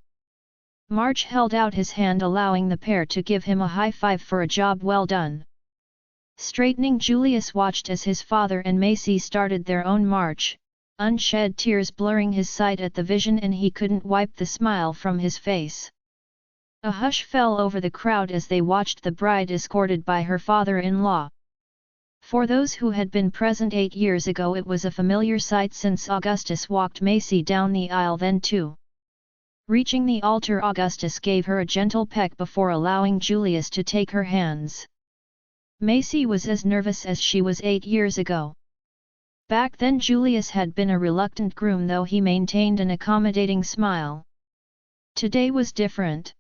March held out his hand, allowing the pair to give him a high five for a job well done. Straightening, Julius watched as his father and Macy started their own march, unshed tears blurring his sight at the vision, and he couldn't wipe the smile from his face. A hush fell over the crowd as they watched the bride escorted by her father-in-law. For those who had been present 8 years ago, it was a familiar sight since Augustus walked Macy down the aisle then too. Reaching the altar, Augustus gave her a gentle peck before allowing Julius to take her hands. Macy was as nervous as she was 8 years ago. Back then Julius had been a reluctant groom, though he maintained an accommodating smile. Today was different.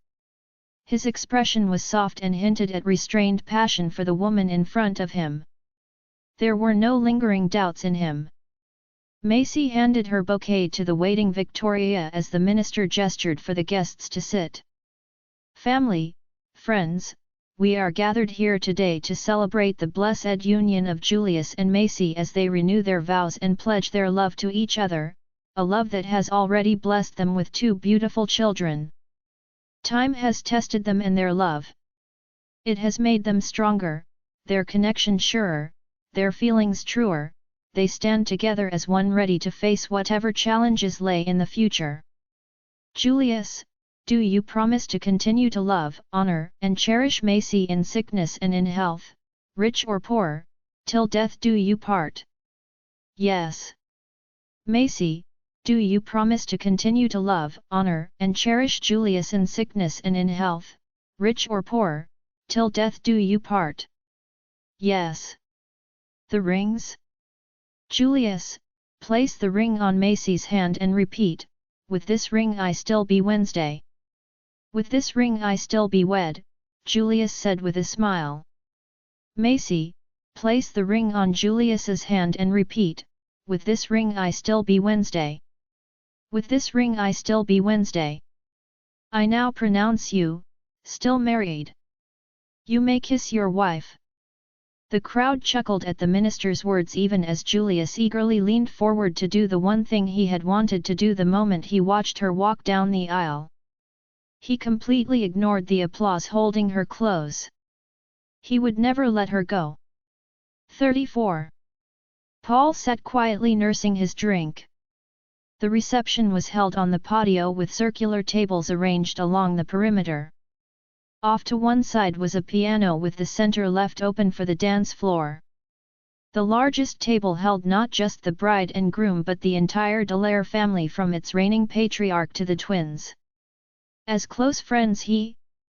His expression was soft and hinted at restrained passion for the woman in front of him. There were no lingering doubts in him. Macy handed her bouquet to the waiting Victoria as the minister gestured for the guests to sit. Family, friends, we are gathered here today to celebrate the blessed union of Julius and Macy as they renew their vows and pledge their love to each other, a love that has already blessed them with 2 beautiful children. Time has tested them and their love. It has made them stronger, their connection surer, their feelings truer. They stand together as one, ready to face whatever challenges lay in the future. Julius, do you promise to continue to love, honor, and cherish Macy in sickness and in health, rich or poor, till death do you part? Yes. Macy, do you promise to continue to love, honor, and cherish Julius in sickness and in health, rich or poor, till death do you part? Yes. The rings? Julius, place the ring on Macy's hand and repeat, with this ring I still be Wednesday. With this ring I still be wed, Julius said with a smile. Macy, place the ring on Julius's hand and repeat, with this ring I still be Wednesday. With this ring I still be Wednesday. I now pronounce you, still married. You may kiss your wife. The crowd chuckled at the minister's words even as Julius eagerly leaned forward to do the one thing he had wanted to do the moment he watched her walk down the aisle. He completely ignored the applause, holding her close. He would never let her go. 34. Paul sat quietly nursing his drink. The reception was held on the patio with circular tables arranged along the perimeter. Off to one side was a piano with the center left open for the dance floor. The largest table held not just the bride and groom but the entire Dallaire family, from its reigning patriarch to the twins. As close friends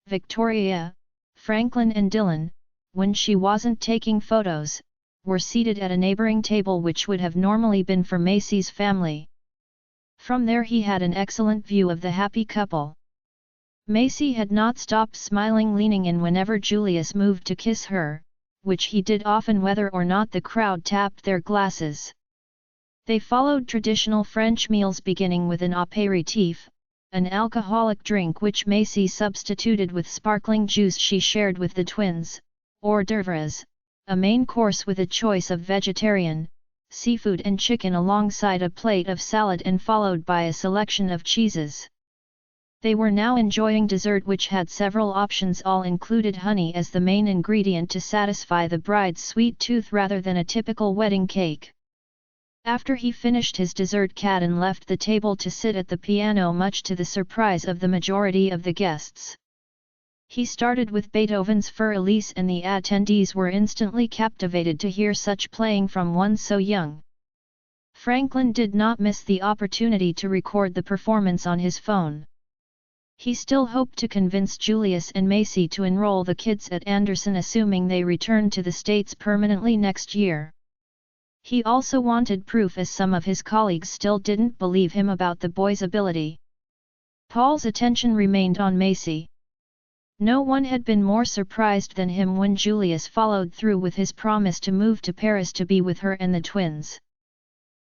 Victoria, Franklin and Dylan, when she wasn't taking photos, were seated at a neighboring table which would have normally been for Macy's family. From there he had an excellent view of the happy couple. Macy had not stopped smiling, leaning in whenever Julius moved to kiss her, which he did often whether or not the crowd tapped their glasses. They followed traditional French meals, beginning with an apéritif, an alcoholic drink which Macy substituted with sparkling juice she shared with the twins, hors d'oeuvres, a main course with a choice of vegetarian, seafood and chicken alongside a plate of salad and followed by a selection of cheeses. They were now enjoying dessert which had several options, all included honey as the main ingredient to satisfy the bride's sweet tooth rather than a typical wedding cake. After he finished his dessert, Cadden left the table to sit at the piano, much to the surprise of the majority of the guests. He started with Beethoven's Für Elise and the attendees were instantly captivated to hear such playing from one so young. Franklin did not miss the opportunity to record the performance on his phone. He still hoped to convince Julius and Macy to enroll the kids at Anderson, assuming they returned to the States permanently next year. He also wanted proof, as some of his colleagues still didn't believe him about the boy's ability. Paul's attention remained on Macy. No one had been more surprised than him when Julius followed through with his promise to move to Paris to be with her and the twins.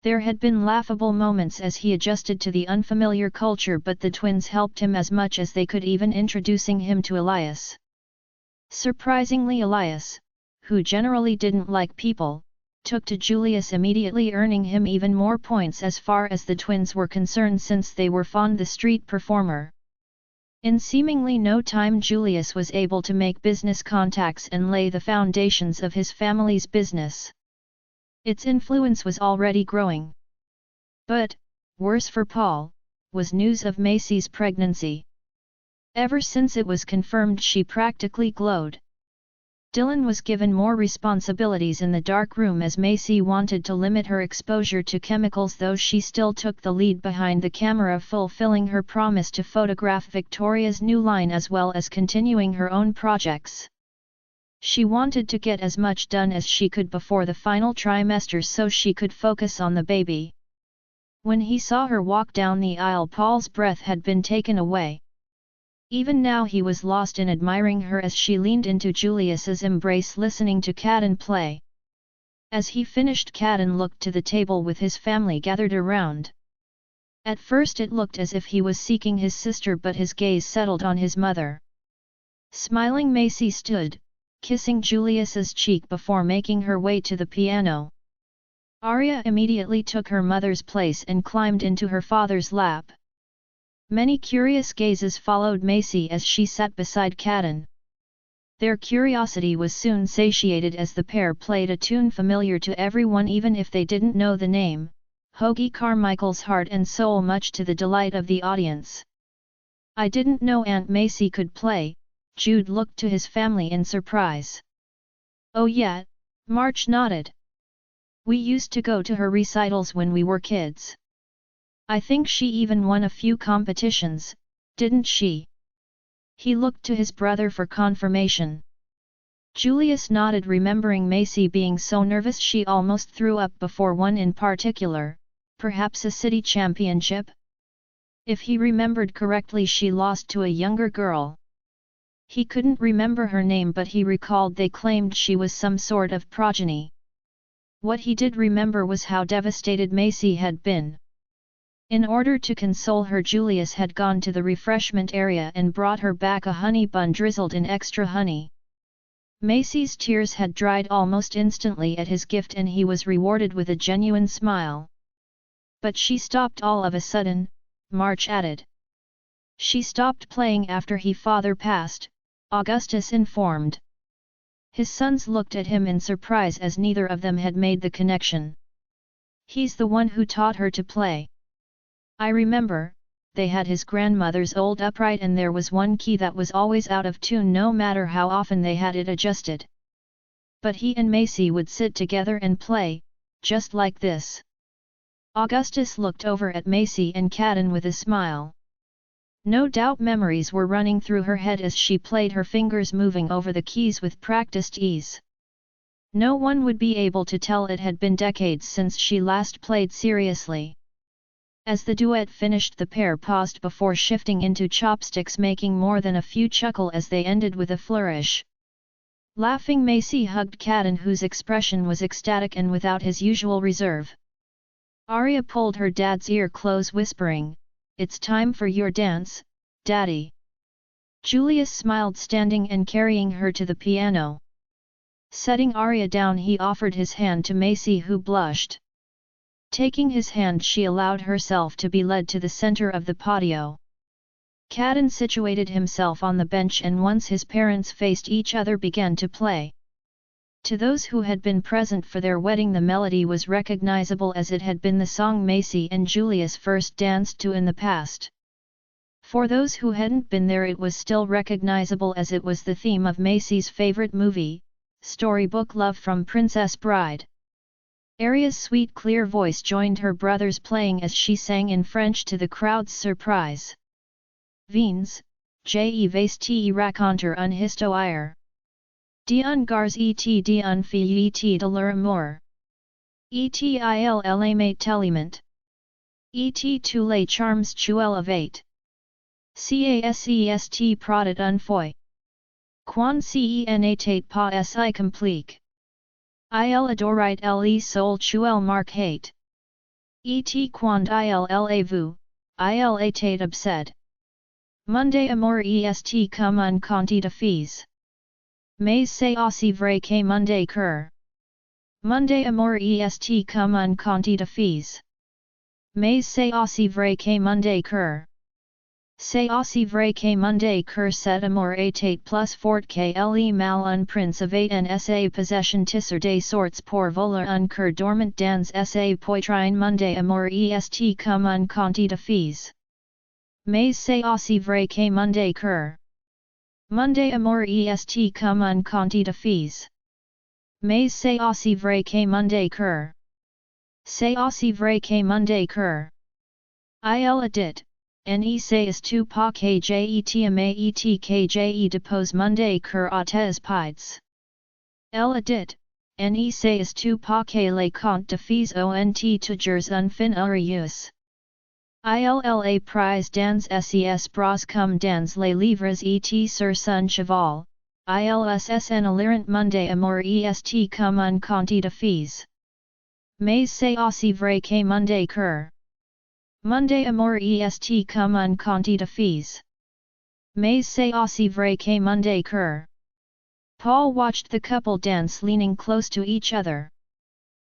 There had been laughable moments as he adjusted to the unfamiliar culture, but the twins helped him as much as they could, even introducing him to Elias. Surprisingly, Elias, who generally didn't like people, took to Julius immediately, earning him even more points as far as the twins were concerned, since they were fond the street performer. In seemingly no time, Julius was able to make business contacts and lay the foundations of his family's business. Its influence was already growing. But, worse for Paul, was news of Macy's pregnancy. Ever since it was confirmed, she practically glowed. Dylan was given more responsibilities in the dark room as Macy wanted to limit her exposure to chemicals, though she still took the lead behind the camera, fulfilling her promise to photograph Victoria's new line as well as continuing her own projects. She wanted to get as much done as she could before the final trimester so she could focus on the baby. When he saw her walk down the aisle, Paul's breath had been taken away. Even now he was lost in admiring her as she leaned into Julius's embrace, listening to Cadden play. As he finished, Cadden looked to the table with his family gathered around. At first it looked as if he was seeking his sister, but his gaze settled on his mother. Smiling, Macy stood, kissing Julius's cheek before making her way to the piano. Arya immediately took her mother's place and climbed into her father's lap. Many curious gazes followed Macy as she sat beside Catelyn. Their curiosity was soon satiated as the pair played a tune familiar to everyone even if they didn't know the name, Hoagie Carmichael's Heart and Soul, much to the delight of the audience. "I didn't know Aunt Macy could play," Jude looked to his family in surprise. "Oh yeah," March nodded. "We used to go to her recitals when we were kids. I think she even won a few competitions, didn't she?" He looked to his brother for confirmation. Julius nodded, remembering Macy being so nervous she almost threw up before one in particular, perhaps a city championship? If he remembered correctly, she lost to a younger girl. He couldn't remember her name, but he recalled they claimed she was some sort of progeny. What he did remember was how devastated Macy had been. In order to console her, Julius had gone to the refreshment area and brought her back a honey bun drizzled in extra honey. Macy's tears had dried almost instantly at his gift, and he was rewarded with a genuine smile. "But she stopped all of a sudden," March added. "She stopped playing after her father passed," Augustus informed. His sons looked at him in surprise as neither of them had made the connection. "He's the one who taught her to play. I remember, they had his grandmother's old upright and there was one key that was always out of tune no matter how often they had it adjusted. But he and Macy would sit together and play, just like this." Augustus looked over at Macy and Catelyn with a smile. No doubt memories were running through her head as she played, her fingers moving over the keys with practiced ease. No one would be able to tell it had been decades since she last played seriously. As the duet finished, the pair paused before shifting into chopsticks, making more than a few chuckle as they ended with a flourish. Laughing, Macy hugged Catelyn, whose expression was ecstatic and without his usual reserve. Arya pulled her dad's ear close, whispering, "It's time for your dance, Daddy." Julius smiled, standing and carrying her to the piano. Setting Arya down, he offered his hand to Macy, who blushed. Taking his hand, she allowed herself to be led to the center of the patio. Catelyn situated himself on the bench, and once his parents faced each other, began to play. To those who had been present for their wedding, the melody was recognizable as it had been the song Macy and Julius first danced to in the past. For those who hadn't been there, it was still recognizable as it was the theme of Macy's favorite movie, storybook Love from Princess Bride. Arya's sweet clear voice joined her brother's playing as she sang in French to the crowd's surprise. "Vines, je vais te raconter une histoire. D'un gars et d'une fille et de leur amour. Et il aimait tellement. Et tous les charmes qu'elle avait. Casest prodit une fois. Quand n'était pas si compliqué. Il adorait le sol qu'elle marquait. Et quand il l'a vu, il était obsédé. Mon amour est comme un conte de fées. Mais c'est aussi vrai que mon cœur. Mon amour est comme un conte de fées. Mais c'est aussi vrai que mon cœur. C'est aussi vrai que mon cœur, cet amour était plus fort que le mal, un prince avait en sa possession tisser des sorts pour voler un cœur dormant dans sa poitrine. Mon amour est comme un conte de fées. Mais c'est aussi vrai que mon cœur. Mon amour est comme un conte de fées. Mais c'est aussi vrai que mon cœur. C'est aussi vrai que mon cœur. Il a dit, ne sais tu pas que j'ai aimé et que j'ai dépose mon cœur à tes pieds. Elle a dit, ne sais tu pas que les contes de fées ont toujours un fin heureux. Il prise dans ses bras comme dans les livres et sur son cheval, ils en alirant. Mon amour est comme un conte de fées. Mais c'est aussi vrai que mon cœur. Mon amour est comme un conte de fées. Mais c'est aussi vrai que monde cœur. Paul watched the couple dance leaning close to each other.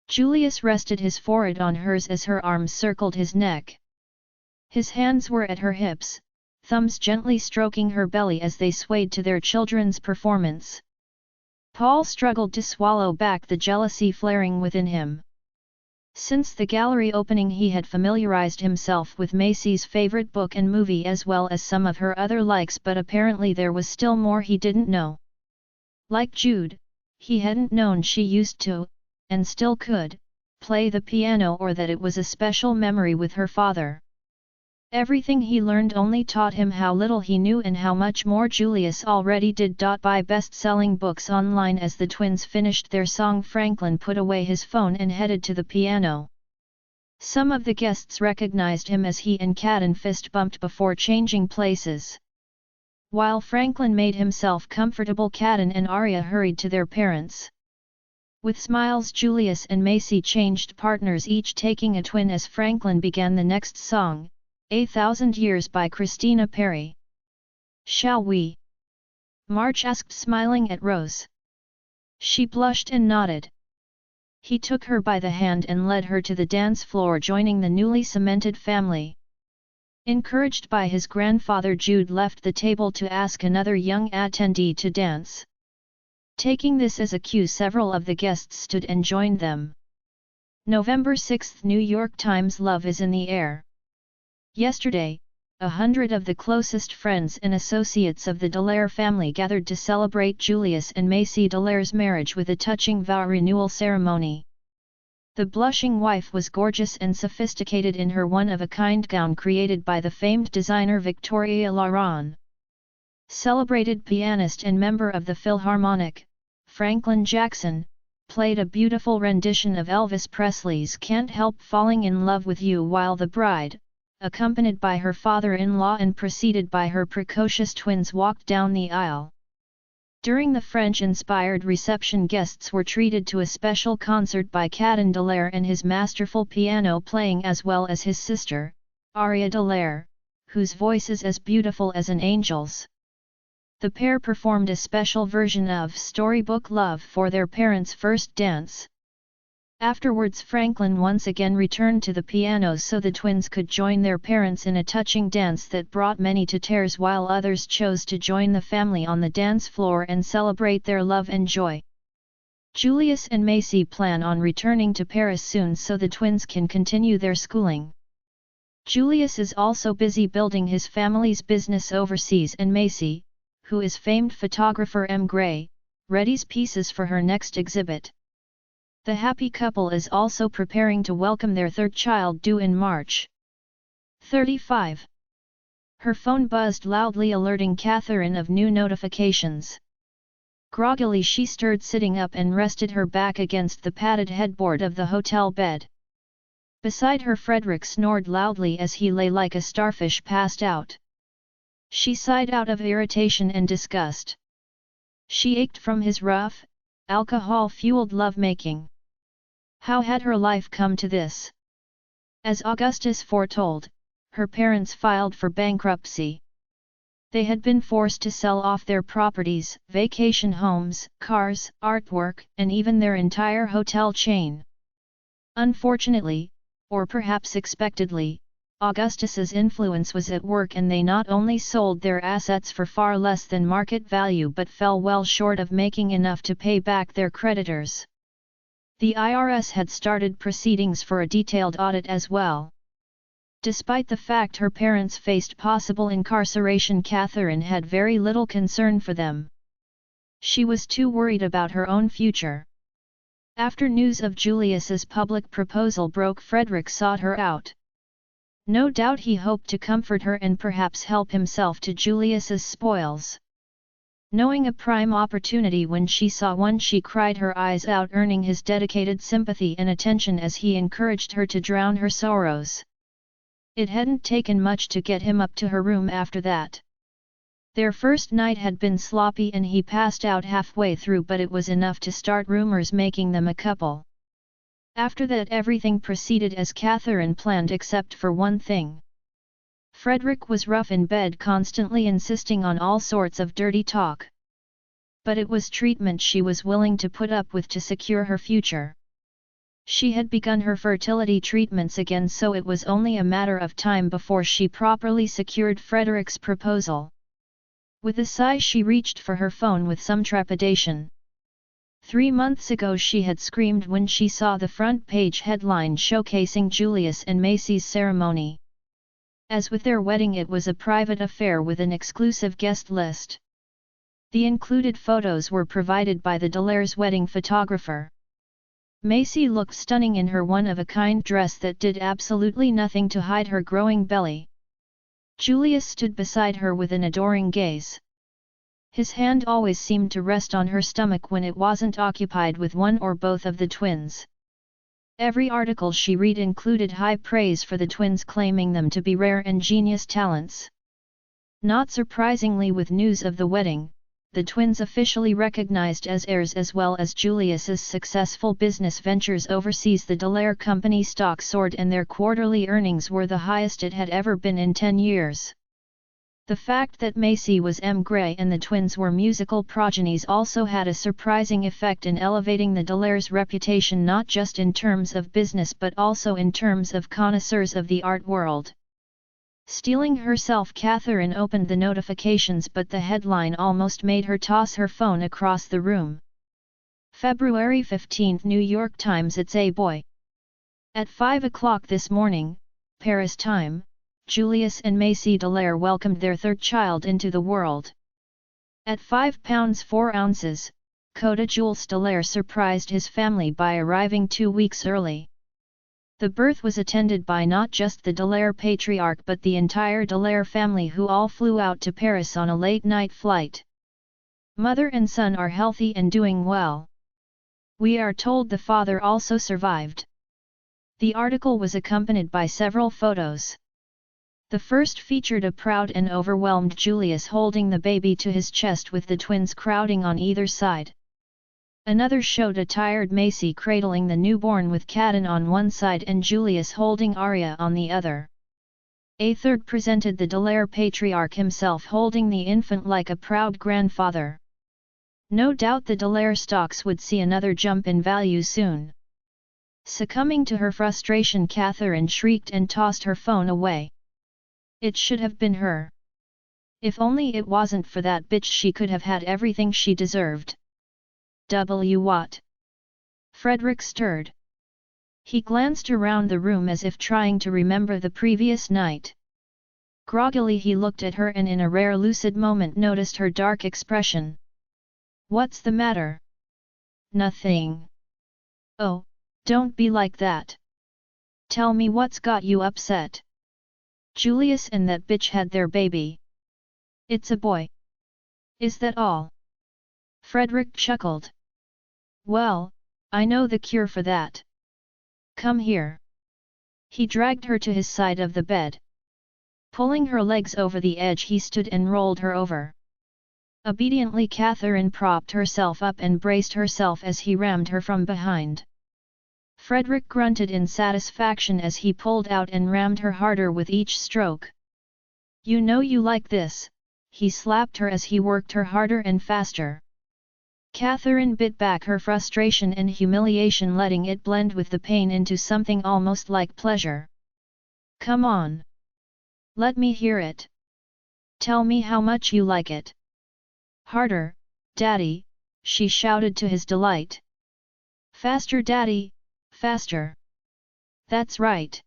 Julius rested his forehead on hers as her arms circled his neck. His hands were at her hips, thumbs gently stroking her belly as they swayed to their children's performance. Paul struggled to swallow back the jealousy flaring within him. Since the gallery opening he had familiarized himself with Macy's favorite book and movie as well as some of her other likes, but apparently there was still more he didn't know. Like Jude, he hadn't known she used to, and still could, play the piano, or that it was a special memory with her father. Everything he learned only taught him how little he knew and how much more Julius already did. Buy best-selling books online. As the twins finished their song, Franklin put away his phone and headed to the piano. Some of the guests recognized him as he and Caden fist bumped before changing places. While Franklin made himself comfortable, Caden and Arya hurried to their parents. With smiles, Julius and Macy changed partners, each taking a twin as Franklin began the next song, A Thousand Years by Christina Perri. "Shall we?" March asked, smiling at Rose. She blushed and nodded. He took her by the hand and led her to the dance floor, joining the newly cemented family. Encouraged by his grandfather, Jude left the table to ask another young attendee to dance. Taking this as a cue, several of the guests stood and joined them. November 6, New York Times. Love is in the air. Yesterday, 100 of the closest friends and associates of the Dallaire family gathered to celebrate Julius and Macy Dallaire's marriage with a touching vow renewal ceremony. The blushing wife was gorgeous and sophisticated in her one-of-a-kind gown created by the famed designer Victoria Laurent. Celebrated pianist and member of the Philharmonic, Franklin Jackson, played a beautiful rendition of Elvis Presley's Can't Help Falling in Love with You, while the bride, accompanied by her father-in-law and preceded by her precocious twins, walked down the aisle. During the French-inspired reception, guests were treated to a special concert by Caden Dallaire and his masterful piano playing, as well as his sister, Arya Dallaire, whose voice is as beautiful as an angel's. The pair performed a special version of Storybook Love for their parents' first dance. Afterwards, Franklin once again returned to the piano so the twins could join their parents in a touching dance that brought many to tears, while others chose to join the family on the dance floor and celebrate their love and joy. Julius and Macy plan on returning to Paris soon so the twins can continue their schooling. Julius is also busy building his family's business overseas, and Macy, who is famed photographer M. Gray, readies pieces for her next exhibit. The happy couple is also preparing to welcome their third child, due in March. 35. Her phone buzzed loudly, alerting Catherine of new notifications. Groggily she stirred, sitting up, and rested her back against the padded headboard of the hotel bed. Beside her, Frederick snored loudly as he lay like a starfish passed out. She sighed out of irritation and disgust. She ached from his rough, alcohol-fueled lovemaking. How had her life come to this? As Augustus foretold, her parents filed for bankruptcy. They had been forced to sell off their properties, vacation homes, cars, artwork, and even their entire hotel chain. Unfortunately, or perhaps expectedly, Augustus's influence was at work, and they not only sold their assets for far less than market value but fell well short of making enough to pay back their creditors. The IRS had started proceedings for a detailed audit as well. Despite the fact her parents faced possible incarceration, Catherine had very little concern for them. She was too worried about her own future. After news of Julius's public proposal broke, Frederick sought her out. No doubt he hoped to comfort her and perhaps help himself to Julius's spoils. Knowing a prime opportunity when she saw one, she cried her eyes out, earning his dedicated sympathy and attention as he encouraged her to drown her sorrows. It hadn't taken much to get him up to her room after that. Their first night had been sloppy and he passed out halfway through, but it was enough to start rumors making them a couple. After that, everything proceeded as Catherine planned except for one thing. Frederick was rough in bed, constantly insisting on all sorts of dirty talk. But it was treatment she was willing to put up with to secure her future. She had begun her fertility treatments again, so it was only a matter of time before she properly secured Frederick's proposal. With a sigh, she reached for her phone with some trepidation. 3 months ago she had screamed when she saw the front page headline showcasing Julius and Macy's ceremony. As with their wedding, it was a private affair with an exclusive guest list. The included photos were provided by the Delaire's wedding photographer. Macy looked stunning in her one-of-a-kind dress that did absolutely nothing to hide her growing belly. Julius stood beside her with an adoring gaze. His hand always seemed to rest on her stomach when it wasn't occupied with one or both of the twins. Every article she read included high praise for the twins, claiming them to be rare and genius talents. Not surprisingly, with news of the wedding, the twins officially recognized as heirs, as well as Julius's successful business ventures overseas. The Delaire company stock soared and their quarterly earnings were the highest it had ever been in 10 years. The fact that Macy was Gray and the twins were musical progenies also had a surprising effect in elevating the Delaire's reputation, not just in terms of business but also in terms of connoisseurs of the art world. Steeling herself, Catherine opened the notifications, but the headline almost made her toss her phone across the room. February 15, New York Times. It's a boy. At 5 o'clock this morning, Paris time, Julius and Macy Delaire welcomed their third child into the world. At 5 pounds 4 ounces, Coda Jules Delaire surprised his family by arriving 2 weeks early. The birth was attended by not just the Delaire patriarch but the entire Delaire family, who all flew out to Paris on a late-night flight. Mother and son are healthy and doing well. We are told the father also survived. The article was accompanied by several photos. The first featured a proud and overwhelmed Julius holding the baby to his chest with the twins crowding on either side. Another showed a tired Macy cradling the newborn with Caden on one side and Julius holding Aria on the other. A third presented the Delaire patriarch himself holding the infant like a proud grandfather. No doubt the Delaire stocks would see another jump in value soon. Succumbing to her frustration, Catherine shrieked and tossed her phone away. It should have been her. If only it wasn't for that bitch, she could have had everything she deserved. What? Frederick stirred. He glanced around the room as if trying to remember the previous night. Groggily he looked at her and in a rare lucid moment noticed her dark expression. What's the matter? Nothing. Oh, don't be like that. Tell me what's got you upset. Julius and that bitch had their baby. It's a boy. Is that all? Frederick chuckled. Well, I know the cure for that. Come here. He dragged her to his side of the bed. Pulling her legs over the edge, he stood and rolled her over. Obediently, Catherine propped herself up and braced herself as he rammed her from behind. Frederick grunted in satisfaction as he pulled out and rammed her harder with each stroke. You know you like this, he slapped her as he worked her harder and faster. Catherine bit back her frustration and humiliation, letting it blend with the pain into something almost like pleasure. Come on. Let me hear it. Tell me how much you like it. Harder, Daddy, she shouted to his delight. Faster, Daddy, faster. That's right.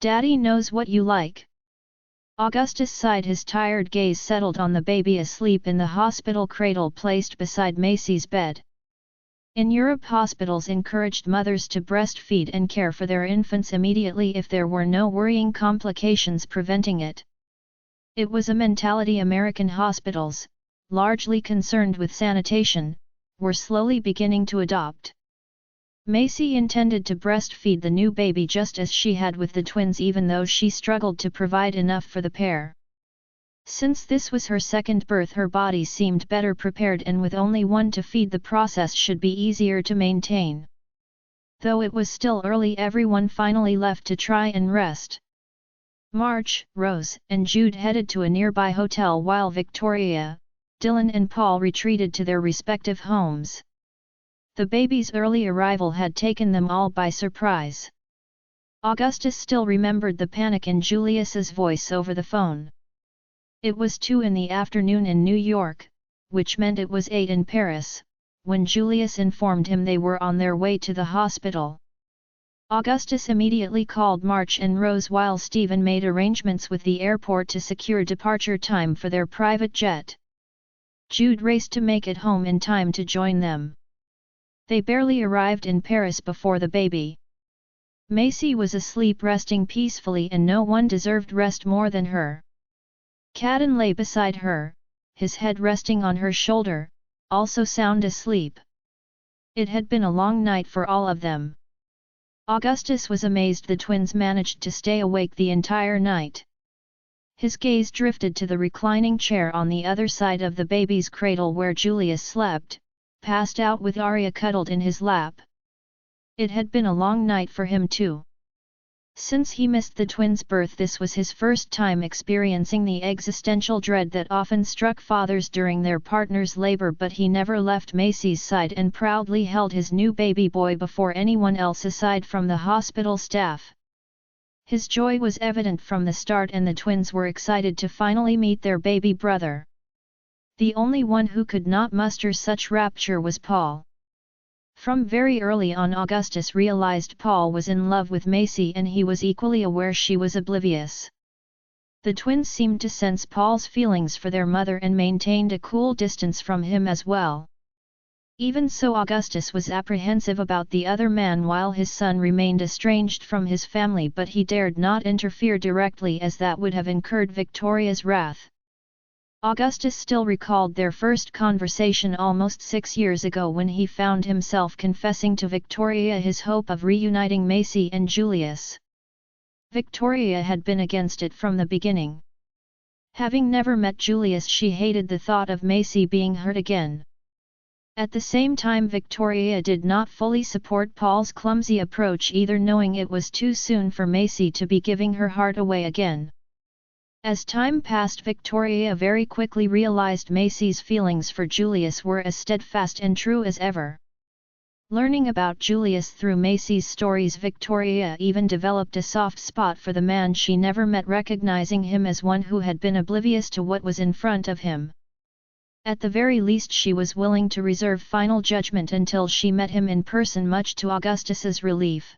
Daddy knows what you like. Augustus sighed. His tired gaze settled on the baby asleep in the hospital cradle placed beside Macy's bed. In Europe, hospitals encouraged mothers to breastfeed and care for their infants immediately if there were no worrying complications preventing it. It was a mentality American hospitals, largely concerned with sanitation, were slowly beginning to adopt. Macy intended to breastfeed the new baby just as she had with the twins, even though she struggled to provide enough for the pair. Since this was her second birth, her body seemed better prepared, and with only one to feed, the process should be easier to maintain. Though it was still early, everyone finally left to try and rest. March, Rose, and Jude headed to a nearby hotel while Victoria, Dylan and Paul retreated to their respective homes. The baby's early arrival had taken them all by surprise. Augustus still remembered the panic in Julius's voice over the phone. It was 2 in the afternoon in New York, which meant it was 8 in Paris, when Julius informed him they were on their way to the hospital. Augustus immediately called March and Rose while Stephen made arrangements with the airport to secure departure time for their private jet. Jude raced to make it home in time to join them. They barely arrived in Paris before the baby. Macy was asleep resting peacefully, and no one deserved rest more than her. Caden lay beside her, his head resting on her shoulder, also sound asleep. It had been a long night for all of them. Augustus was amazed the twins managed to stay awake the entire night. His gaze drifted to the reclining chair on the other side of the baby's cradle where Julius slept, passed out with Arya cuddled in his lap. It had been a long night for him too. Since he missed the twins' birth, this was his first time experiencing the existential dread that often struck fathers during their partner's labor, but he never left Macy's side and proudly held his new baby boy before anyone else aside from the hospital staff. His joy was evident from the start, and the twins were excited to finally meet their baby brother. The only one who could not muster such rapture was Paul. From very early on, Augustus realized Paul was in love with Macy, and he was equally aware she was oblivious. The twins seemed to sense Paul's feelings for their mother and maintained a cool distance from him as well. Even so, Augustus was apprehensive about the other man while his son remained estranged from his family, but he dared not interfere directly as that would have incurred Victoria's wrath. Augustus still recalled their first conversation almost 6 years ago when he found himself confessing to Victoria his hope of reuniting Macy and Julius. Victoria had been against it from the beginning. Having never met Julius, she hated the thought of Macy being hurt again. At the same time, Victoria did not fully support Paul's clumsy approach either, knowing it was too soon for Macy to be giving her heart away again. As time passed, Victoria very quickly realized Macy's feelings for Julius were as steadfast and true as ever. Learning about Julius through Macy's stories, Victoria even developed a soft spot for the man she never met, recognizing him as one who had been oblivious to what was in front of him. At the very least, she was willing to reserve final judgment until she met him in person, much to Augustus's relief.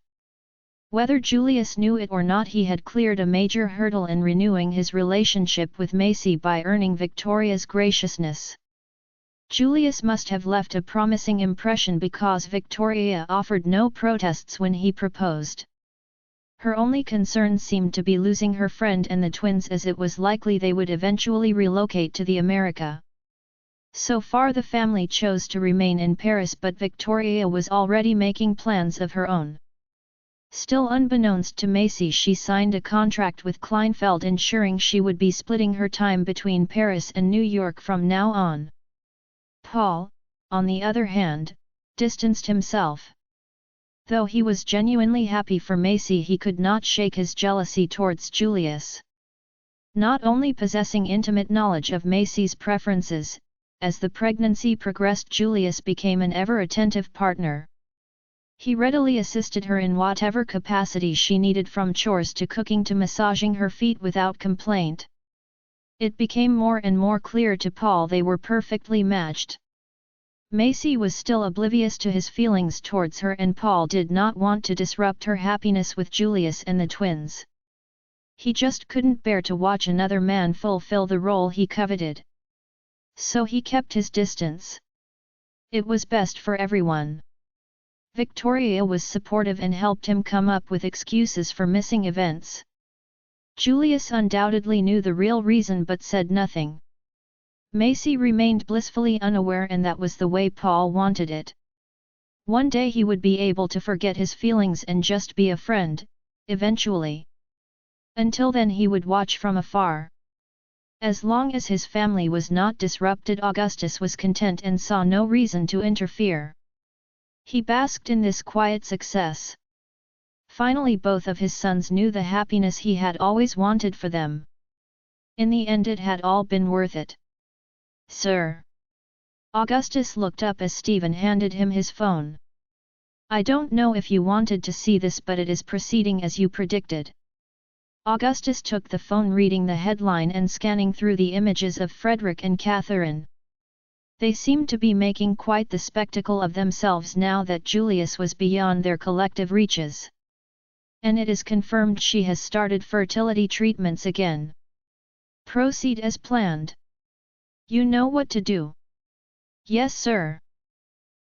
Whether Julius knew it or not, he had cleared a major hurdle in renewing his relationship with Macy by earning Victoria's graciousness. Julius must have left a promising impression because Victoria offered no protests when he proposed. Her only concern seemed to be losing her friend and the twins, as it was likely they would eventually relocate to the America. So far the family chose to remain in Paris, but Victoria was already making plans of her own. Still unbeknownst to Macy, she signed a contract with Kleinfeld ensuring she would be splitting her time between Paris and New York from now on. Paul, on the other hand, distanced himself. Though he was genuinely happy for Macy, he could not shake his jealousy towards Julius. Not only possessing intimate knowledge of Macy's preferences, as the pregnancy progressed, Julius became an ever-attentive partner. He readily assisted her in whatever capacity she needed, from chores to cooking to massaging her feet without complaint. It became more and more clear to Paul they were perfectly matched. Macy was still oblivious to his feelings towards her, and Paul did not want to disrupt her happiness with Julius and the twins. He just couldn't bear to watch another man fulfill the role he coveted. So he kept his distance. It was best for everyone. Victoria was supportive and helped him come up with excuses for missing events. Julius undoubtedly knew the real reason but said nothing. Macy remained blissfully unaware, and that was the way Paul wanted it. One day he would be able to forget his feelings and just be a friend, eventually. Until then he would watch from afar. As long as his family was not disrupted, Augustus was content and saw no reason to interfere. He basked in this quiet success. Finally both of his sons knew the happiness he had always wanted for them. In the end it had all been worth it. "Sir." Augustus looked up as Stephen handed him his phone. "I don't know if you wanted to see this, but it is proceeding as you predicted." Augustus took the phone, reading the headline and scanning through the images of Frederick and Catherine. They seemed to be making quite the spectacle of themselves now that Julius was beyond their collective reaches. "And it is confirmed she has started fertility treatments again." "Proceed as planned. You know what to do." "Yes, sir."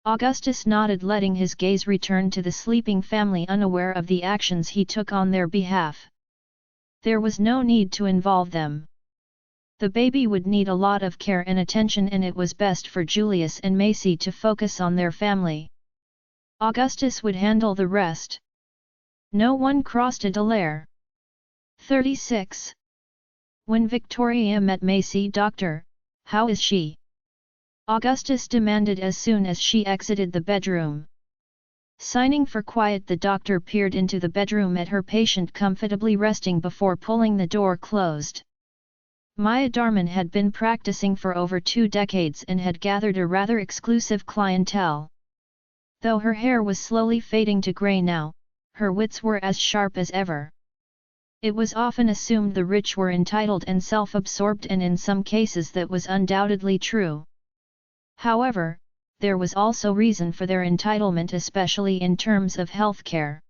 Augustus nodded, letting his gaze return to the sleeping family, unaware of the actions he took on their behalf. There was no need to involve them. The baby would need a lot of care and attention, and it was best for Julius and Macy to focus on their family. Augustus would handle the rest. No one crossed a delare. 36. When Victoria met Macy, "Doctor, how is she?" Augustus demanded as soon as she exited the bedroom. Signing for quiet, the doctor peered into the bedroom at her patient comfortably resting before pulling the door closed. Maya Darman had been practicing for over 2 decades and had gathered a rather exclusive clientele. Though her hair was slowly fading to grey now, her wits were as sharp as ever. It was often assumed the rich were entitled and self-absorbed, and in some cases that was undoubtedly true. However, there was also reason for their entitlement, especially in terms of healthcare.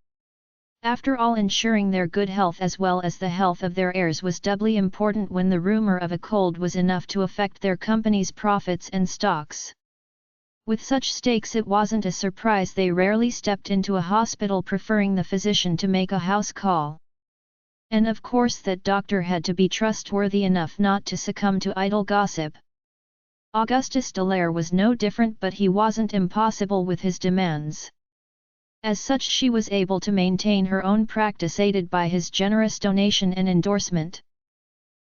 After all, ensuring their good health as well as the health of their heirs was doubly important when the rumor of a cold was enough to affect their company's profits and stocks. With such stakes, it wasn't a surprise they rarely stepped into a hospital, preferring the physician to make a house call. And of course that doctor had to be trustworthy enough not to succumb to idle gossip. Augustus Dallaire was no different, but he wasn't impossible with his demands. As such, she was able to maintain her own practice, aided by his generous donation and endorsement.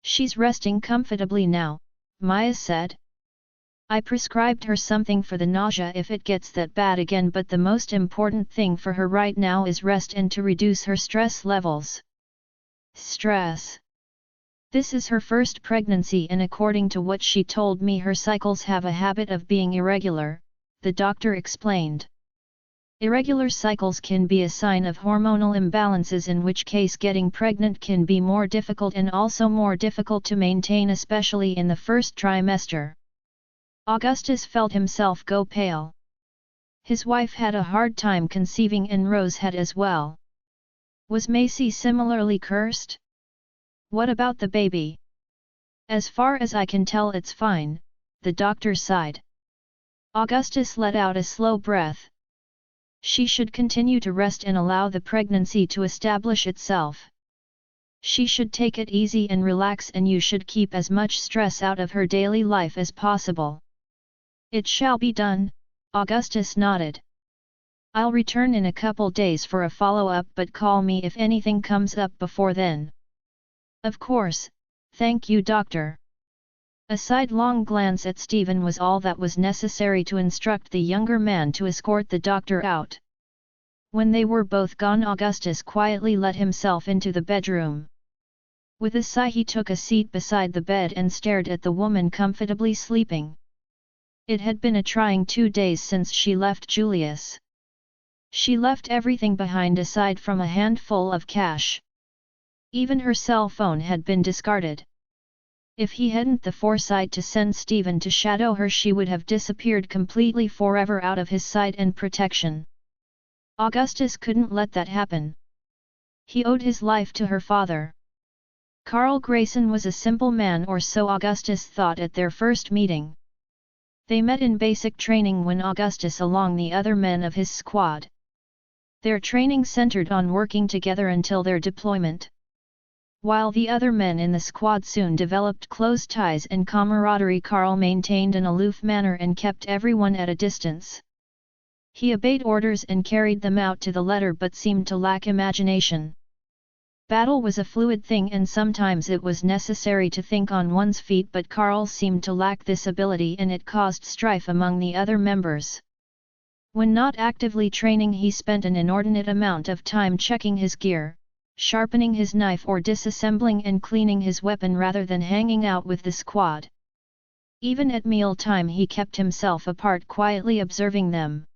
"She's resting comfortably now," Maya said. "I prescribed her something for the nausea if it gets that bad again, but the most important thing for her right now is rest and to reduce her stress levels." "Stress?" "This is her first pregnancy, and according to what she told me, her cycles have a habit of being irregular," the doctor explained. "Irregular cycles can be a sign of hormonal imbalances, in which case getting pregnant can be more difficult and also more difficult to maintain, especially in the first trimester." Augustus felt himself go pale. His wife had a hard time conceiving, and Rose had as well. Was Macy similarly cursed? What about the baby? "As far as I can tell, it's fine," the doctor sighed. Augustus let out a slow breath. She should continue to rest and allow the pregnancy to establish itself. She should take it easy and relax, and you should keep as much stress out of her daily life as possible. "It shall be done," Augustus nodded. "I'll return in a couple days for a follow-up, but call me if anything comes up before then." "Of course, thank you, doctor." A sidelong glance at Stephen was all that was necessary to instruct the younger man to escort the doctor out. When they were both gone, Augustus quietly let himself into the bedroom. With a sigh, he took a seat beside the bed and stared at the woman comfortably sleeping. It had been a trying 2 days since she left Julius. She left everything behind aside from a handful of cash. Even her cell phone had been discarded. If he hadn't the foresight to send Stephen to shadow her, she would have disappeared completely, forever out of his sight and protection. Augustus couldn't let that happen. He owed his life to her father. Carl Grayson was a simple man, or so Augustus thought at their first meeting. They met in basic training when Augustus along the other men of his squad. Their training centered on working together until their deployment. While the other men in the squad soon developed close ties and camaraderie, Carl maintained an aloof manner and kept everyone at a distance. He obeyed orders and carried them out to the letter, but seemed to lack imagination. Battle was a fluid thing, and sometimes it was necessary to think on one's feet, but Carl seemed to lack this ability, and it caused strife among the other members. When not actively training, he spent an inordinate amount of time checking his gear, sharpening his knife or disassembling and cleaning his weapon rather than hanging out with the squad. Even at mealtime he kept himself apart, quietly observing them.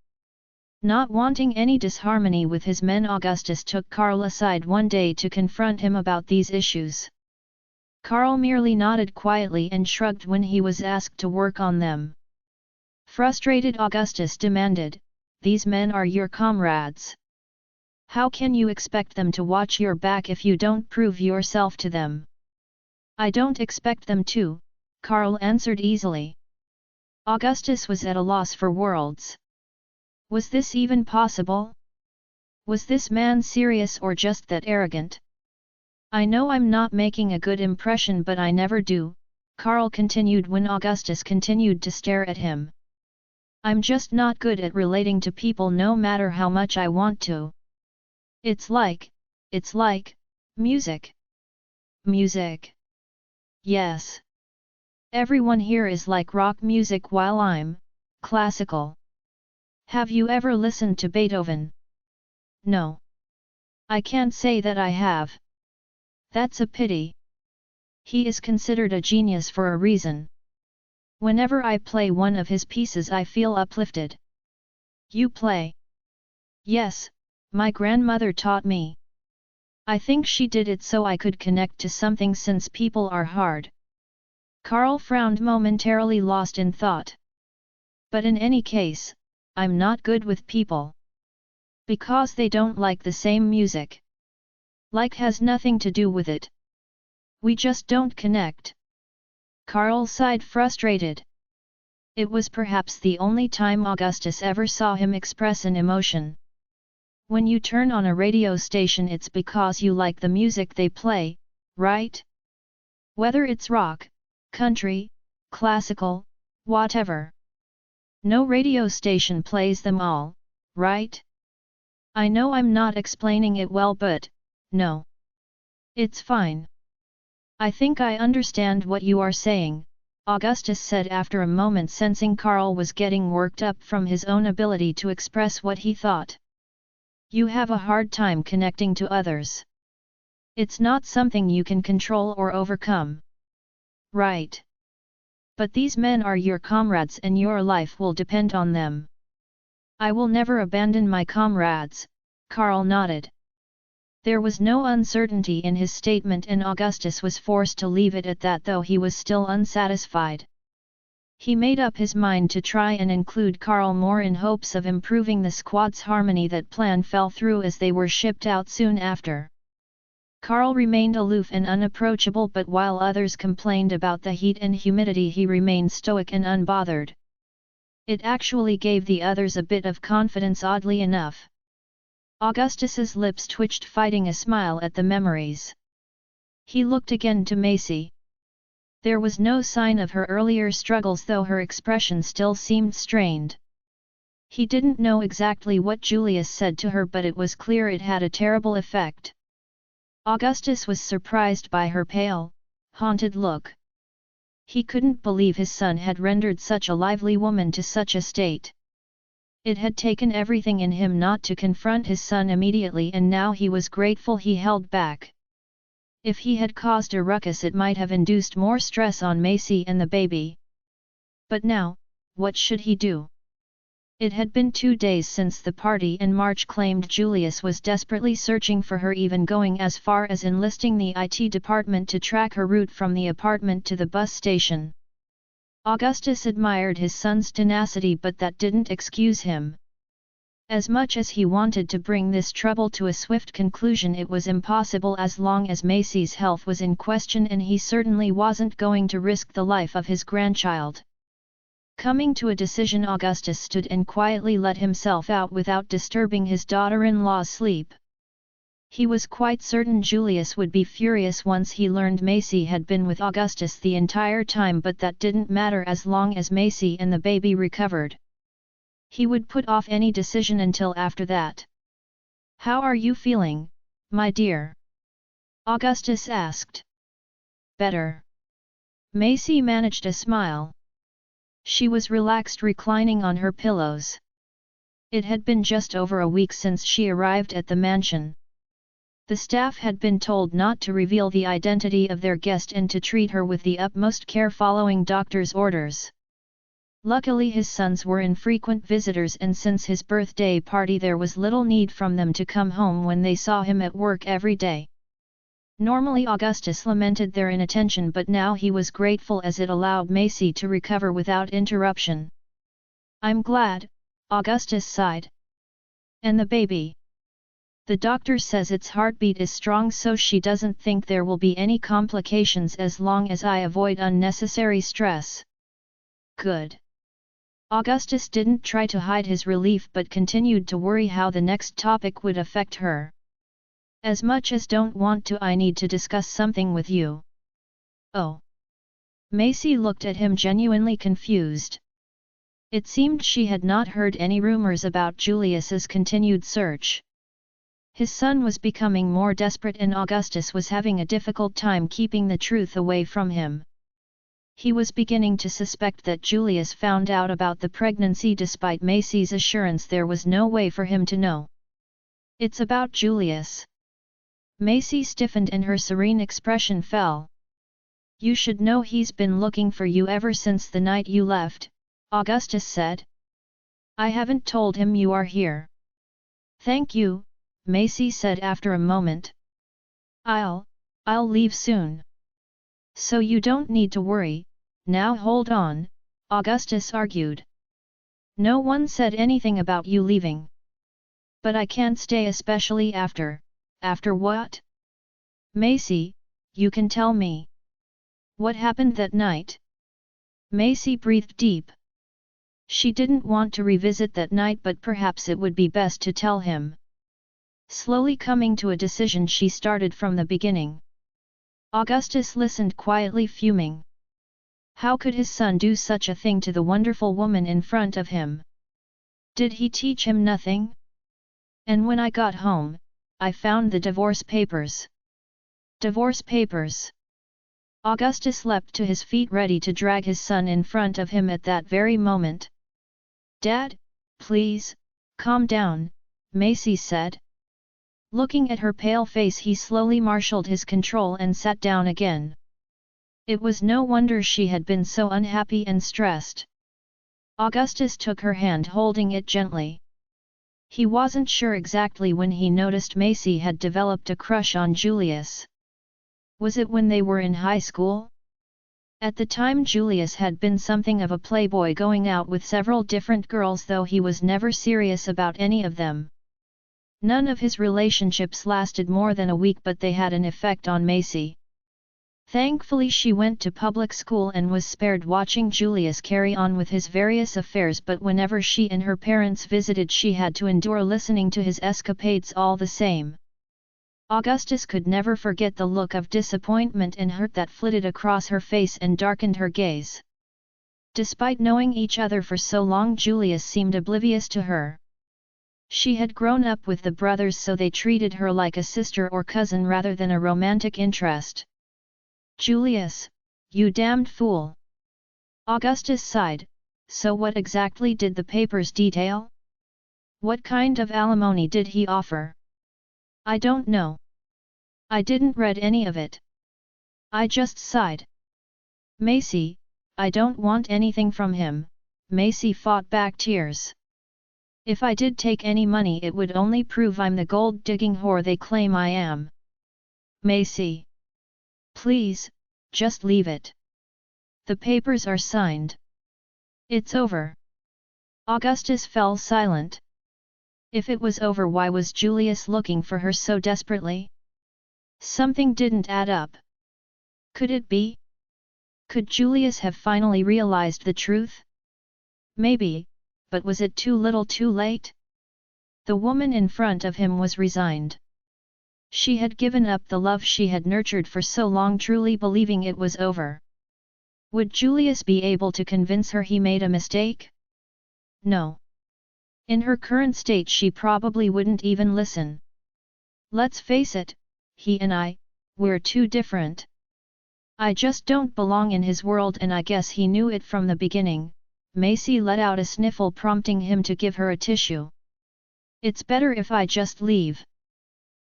Not wanting any disharmony with his men, Augustus took Karl aside one day to confront him about these issues. Karl merely nodded quietly and shrugged when he was asked to work on them. Frustrated, Augustus demanded, "These men are your comrades. How can you expect them to watch your back if you don't prove yourself to them?" "I don't expect them to," Karl answered easily. Augustus was at a loss for words. Was this even possible? Was this man serious or just that arrogant? "I know I'm not making a good impression, but I never do," Karl continued when Augustus continued to stare at him. "I'm just not good at relating to people no matter how much I want to. It's like music. Music. Yes. Everyone here is like rock music while I'm classical. Have you ever listened to Beethoven?" "No. I can't say that I have." "That's a pity. He is considered a genius for a reason. Whenever I play one of his pieces I feel uplifted." "You play?" "Yes, my grandmother taught me. I think she did it so I could connect to something since people are hard." Karl frowned, momentarily lost in thought. "But in any case, I'm not good with people. Because they don't like the same music. Like has nothing to do with it. We just don't connect." Karl sighed, frustrated. It was perhaps the only time Augustus ever saw him express an emotion. When you turn on a radio station, it's because you like the music they play, right? Whether it's rock, country, classical, whatever. No radio station plays them all, right? I know I'm not explaining it well, but, no. It's fine. I think I understand what you are saying, Augustus said after a moment, sensing Karl was getting worked up from his own ability to express what he thought. You have a hard time connecting to others. It's not something you can control or overcome. Right. But these men are your comrades and your life will depend on them. I will never abandon my comrades, Karl nodded. There was no uncertainty in his statement and Augustus was forced to leave it at that, though he was still unsatisfied. He made up his mind to try and include Karl more in hopes of improving the squad's harmony. That plan fell through as they were shipped out soon after. Karl remained aloof and unapproachable, but while others complained about the heat and humidity he remained stoic and unbothered. It actually gave the others a bit of confidence, oddly enough. Augustus's lips twitched, fighting a smile at the memories. He looked again to Macy. There was no sign of her earlier struggles, though her expression still seemed strained. He didn't know exactly what Julius said to her, but it was clear it had a terrible effect. Augustus was surprised by her pale, haunted look. He couldn't believe his son had rendered such a lively woman to such a state. It had taken everything in him not to confront his son immediately, and now he was grateful he held back. If he had caused a ruckus, it might have induced more stress on Macy and the baby. But now, what should he do? It had been 2 days since the party, and March claimed Julius was desperately searching for her, even going as far as enlisting the IT department to track her route from the apartment to the bus station. Augustus admired his son's tenacity, but that didn't excuse him. As much as he wanted to bring this trouble to a swift conclusion, it was impossible as long as Macy's health was in question, and he certainly wasn't going to risk the life of his grandchild. Coming to a decision, Augustus stood and quietly let himself out without disturbing his daughter-in-law's sleep. He was quite certain Julius would be furious once he learned Macy had been with Augustus the entire time, but that didn't matter as long as Macy and the baby recovered. He would put off any decision until after that. "How are you feeling, my dear?" Augustus asked. "Better." Macy managed a smile. She was relaxed, reclining on her pillows. It had been just over a week since she arrived at the mansion. The staff had been told not to reveal the identity of their guest and to treat her with the utmost care following doctor's orders. Luckily his sons were infrequent visitors, and since his birthday party there was little need from them to come home when they saw him at work every day. Normally Augustus lamented their inattention, but now he was grateful as it allowed Macy to recover without interruption. "I'm glad," Augustus sighed. "And the baby? The doctor says its heartbeat is strong, so she doesn't think there will be any complications as long as I avoid unnecessary stress." "Good." Augustus didn't try to hide his relief but continued to worry how the next topic would affect her. "As much as don't want to, I need to discuss something with you." "Oh." Macy looked at him genuinely confused. It seemed she had not heard any rumors about Julius's continued search. His son was becoming more desperate and Augustus was having a difficult time keeping the truth away from him. He was beginning to suspect that Julius found out about the pregnancy despite Macy's assurance there was no way for him to know. "It's about Julius." Macy stiffened and her serene expression fell. "You should know he's been looking for you ever since the night you left," Augustus said. "I haven't told him you are here." "Thank you," Macy said after a moment. I'll leave soon. So you don't need to worry." "Now hold on," Augustus argued. "No one said anything about you leaving." "But I can't stay, especially after." "After what?" "Macy, you can tell me. What happened that night?" Macy breathed deep. She didn't want to revisit that night, but perhaps it would be best to tell him. Slowly coming to a decision, she started from the beginning. Augustus listened quietly, fuming. How could his son do such a thing to the wonderful woman in front of him? Did he teach him nothing? "And when I got home, I found the divorce papers." "Divorce papers?" Augustus leapt to his feet, ready to drag his son in front of him at that very moment. "Dad, please, calm down," Macy said. Looking at her pale face, he slowly marshaled his control and sat down again. It was no wonder she had been so unhappy and stressed. Augustus took her hand, holding it gently. He wasn't sure exactly when he noticed Macy had developed a crush on Julius. Was it when they were in high school? At the time Julius had been something of a playboy, going out with several different girls, though he was never serious about any of them. None of his relationships lasted more than a week, but they had an effect on Macy. Thankfully she went to public school and was spared watching Julius carry on with his various affairs, but whenever she and her parents visited she had to endure listening to his escapades all the same. Augustus could never forget the look of disappointment and hurt that flitted across her face and darkened her gaze. Despite knowing each other for so long, Julius seemed oblivious to her. She had grown up with the brothers, so they treated her like a sister or cousin rather than a romantic interest. "Julius, you damned fool!" Augustus sighed. "So what exactly did the papers detail? What kind of alimony did he offer?" "I don't know. I didn't read any of it. I just sighed." "Macy, I don't want anything from him," Macy fought back tears. "If I did take any money, it would only prove I'm the gold-digging whore they claim I am." "Macy! Please, just leave it. The papers are signed. It's over." Augustus fell silent. If it was over, why was Julius looking for her so desperately? Something didn't add up. Could it be? Could Julius have finally realized the truth? Maybe, but was it too little too late? The woman in front of him was resigned. She had given up the love she had nurtured for so long, truly believing it was over. Would Julius be able to convince her he made a mistake? No. In her current state she probably wouldn't even listen. "Let's face it, he and we're too different. I just don't belong in his world, and I guess he knew it from the beginning." Macy let out a sniffle, prompting him to give her a tissue. It's better if I just leave.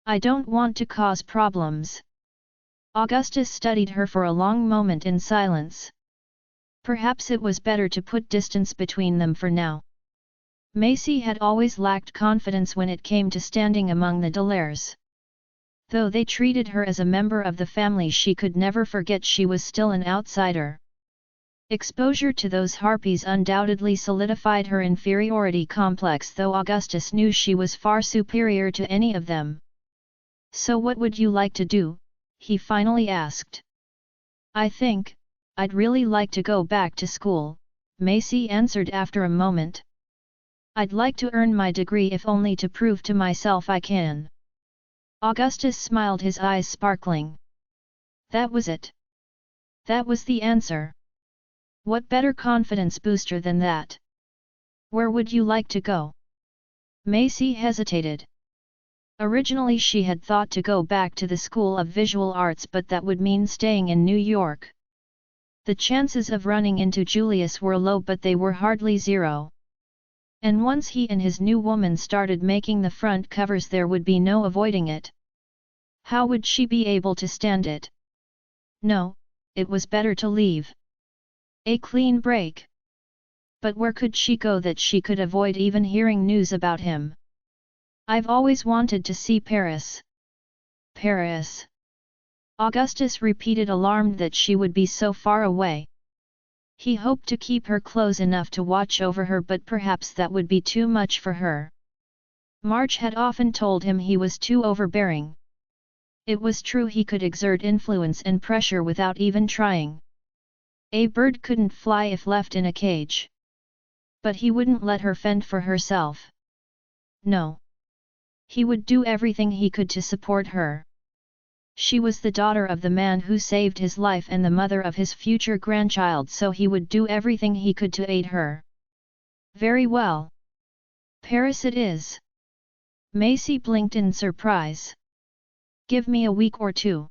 I don't want to cause problems. Augustus studied her for a long moment in silence. Perhaps it was better to put distance between them for now. Macy had always lacked confidence when it came to standing among the Delaires. Though they treated her as a member of the family, she could never forget she was still an outsider. Exposure to those harpies undoubtedly solidified her inferiority complex, though Augustus knew she was far superior to any of them. "So what would you like to do?" he finally asked. "I think, I'd really like to go back to school," Macy answered after a moment. "I'd like to earn my degree if only to prove to myself I can." Augustus smiled, his eyes sparkling. That was it. That was the answer. What better confidence booster than that? "Where would you like to go?" Macy hesitated. Originally she had thought to go back to the School of Visual Arts, but that would mean staying in New York. The chances of running into Julius were low, but they were hardly zero. And once he and his new woman started making the front covers, there would be no avoiding it. How would she be able to stand it? No, it was better to leave. A clean break. But where could she go that she could avoid even hearing news about him? "I've always wanted to see Paris." Paris. Augustus repeated, alarmed that she would be so far away. He hoped to keep her close enough to watch over her, but perhaps that would be too much for her. Marge had often told him he was too overbearing. It was true, he could exert influence and pressure without even trying. A bird couldn't fly if left in a cage. But he wouldn't let her fend for herself. No. He would do everything he could to support her. She was the daughter of the man who saved his life and the mother of his future grandchild, so he would do everything he could to aid her. "Very well. Paris it is." Macy blinked in surprise. "Give me a week or two.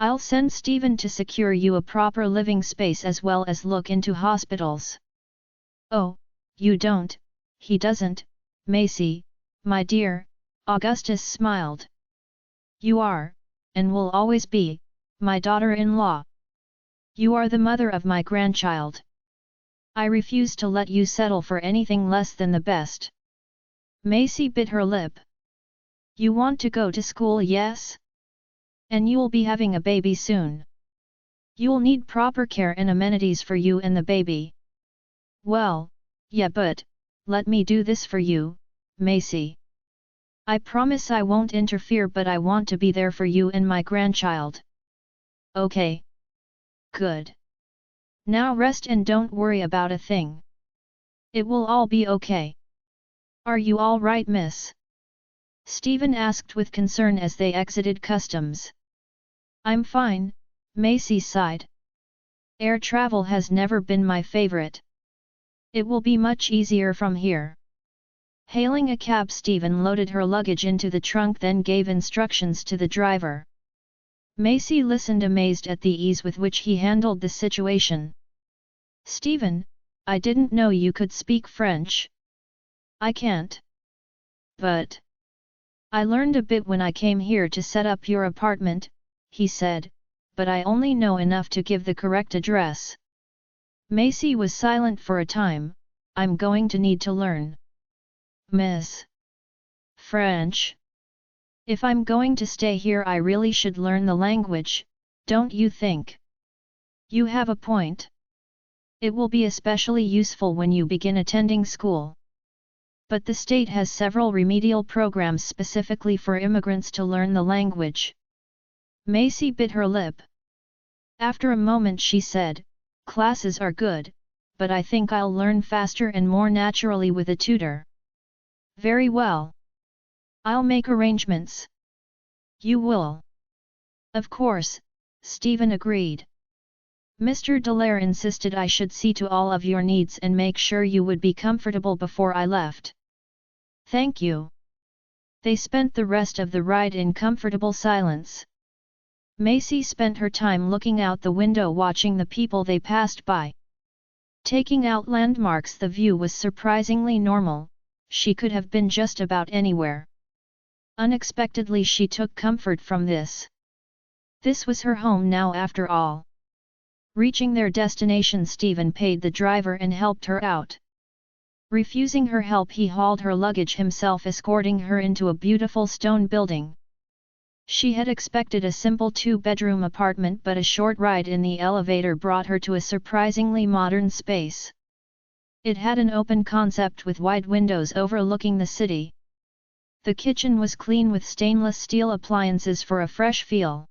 I'll send Stephen to secure you a proper living space as well as look into hospitals." "Oh, you don't," "He doesn't, Macy, my dear," Augustus smiled. "You are, and will always be, my daughter-in-law. You are the mother of my grandchild. I refuse to let you settle for anything less than the best." Macy bit her lip. "You want to go to school, yes? And you'll be having a baby soon. You'll need proper care and amenities for you and the baby." "Well, yeah, but let me do this for you, Macy. I promise I won't interfere, but I want to be there for you and my grandchild." "Okay. Good. Now rest and don't worry about a thing. It will all be okay." "Are you all right, miss?" Stephen asked with concern as they exited customs. "I'm fine," Macy sighed. "Air travel has never been my favorite. It will be much easier from here." Hailing a cab, Stephen loaded her luggage into the trunk, then gave instructions to the driver. Macy listened, amazed at the ease with which he handled the situation. "Stephen, I didn't know you could speak French." "I can't. But I learned a bit when I came here to set up your apartment," he said, "but I only know enough to give the correct address." Macy was silent for a time. "I'm going to need to learn, miss. French. If I'm going to stay here, I really should learn the language, don't you think?" "You have a point. It will be especially useful when you begin attending school. But the state has several remedial programs specifically for immigrants to learn the language." Macy bit her lip. After a moment she said, "Classes are good, but I think I'll learn faster and more naturally with a tutor." "Very well. I'll make arrangements." "You will?" "Of course," Stephen agreed. "Mr. Delaire insisted I should see to all of your needs and make sure you would be comfortable before I left." "Thank you." They spent the rest of the ride in comfortable silence. Macy spent her time looking out the window, watching the people they passed by. Taking out landmarks, the view was surprisingly normal, she could have been just about anywhere. Unexpectedly she took comfort from this. This was her home now after all. Reaching their destination, Stephen paid the driver and helped her out. Refusing her help, he hauled her luggage himself, escorting her into a beautiful stone building. She had expected a simple two-bedroom apartment, but a short ride in the elevator brought her to a surprisingly modern space. It had an open concept with wide windows overlooking the city. The kitchen was clean with stainless steel appliances for a fresh feel.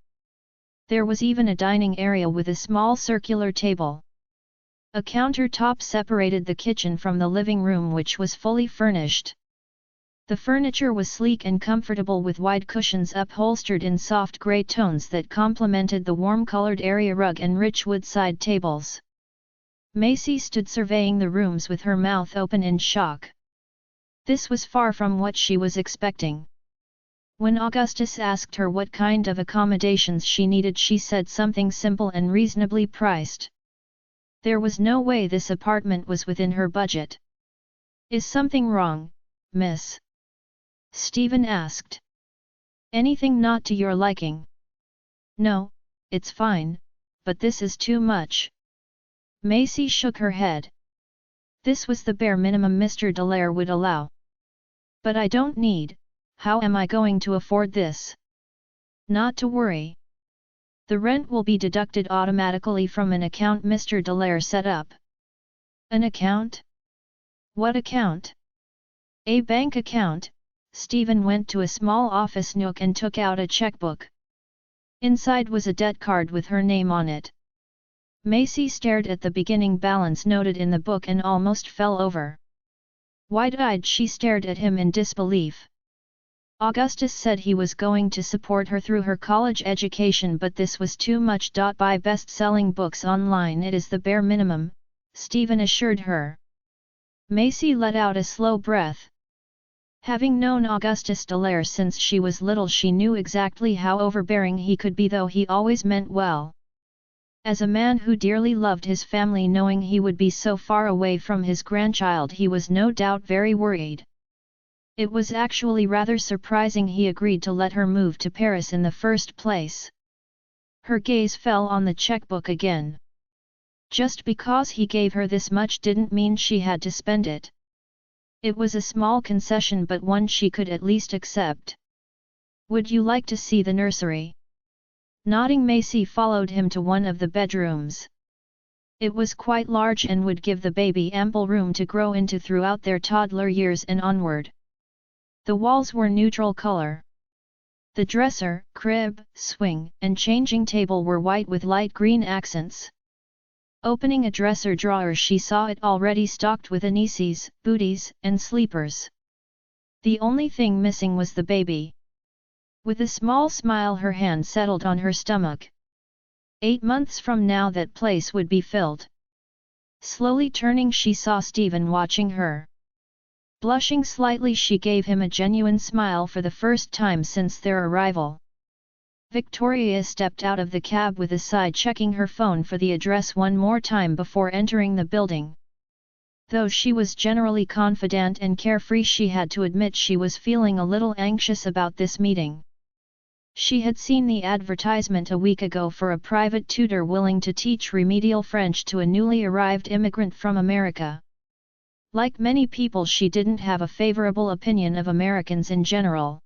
There was even a dining area with a small circular table. A countertop separated the kitchen from the living room, which was fully furnished. The furniture was sleek and comfortable, with wide cushions upholstered in soft grey tones that complemented the warm-colored area rug and rich wood side tables. Macy stood surveying the rooms with her mouth open in shock. This was far from what she was expecting. When Augustus asked her what kind of accommodations she needed, she said something simple and reasonably priced. There was no way this apartment was within her budget. "Is something wrong, miss?" Stephen asked. "Anything not to your liking?" "No, it's fine, but this is too much." Macy shook her head. This was the bare minimum Mr. Dallaire would allow. "But I don't need, how am I going to afford this?" "Not to worry. The rent will be deducted automatically from an account Mr. Dallaire set up." "An account? What account?" "A bank account." Stephen went to a small office nook and took out a checkbook. Inside was a debt card with her name on it. Macy stared at the beginning balance noted in the book and almost fell over. Wide-eyed she stared at him in disbelief. Augustus said he was going to support her through her college education, but this was too much. "Buy best-selling books online, it is the bare minimum," Stephen assured her. Macy let out a slow breath. Having known Augustus Dallaire since she was little, she knew exactly how overbearing he could be, though he always meant well. As a man who dearly loved his family, knowing he would be so far away from his grandchild, he was no doubt very worried. It was actually rather surprising he agreed to let her move to Paris in the first place. Her gaze fell on the checkbook again. Just because he gave her this much didn't mean she had to spend it. It was a small concession, but one she could at least accept. "Would you like to see the nursery?" Nodding, Macy followed him to one of the bedrooms. It was quite large and would give the baby ample room to grow into throughout their toddler years and onward. The walls were neutral color. The dresser, crib, swing, and changing table were white with light green accents. Opening a dresser drawer, she saw it already stocked with anises, booties, and sleepers. The only thing missing was the baby. With a small smile, her hand settled on her stomach. 8 months from now that place would be filled. Slowly turning, she saw Stephen watching her. Blushing slightly, she gave him a genuine smile for the first time since their arrival. Victoria stepped out of the cab with a sigh, checking her phone for the address one more time before entering the building. Though she was generally confident and carefree, she had to admit she was feeling a little anxious about this meeting. She had seen the advertisement a week ago for a private tutor willing to teach remedial French to a newly arrived immigrant from America. Like many people, she didn't have a favorable opinion of Americans in general.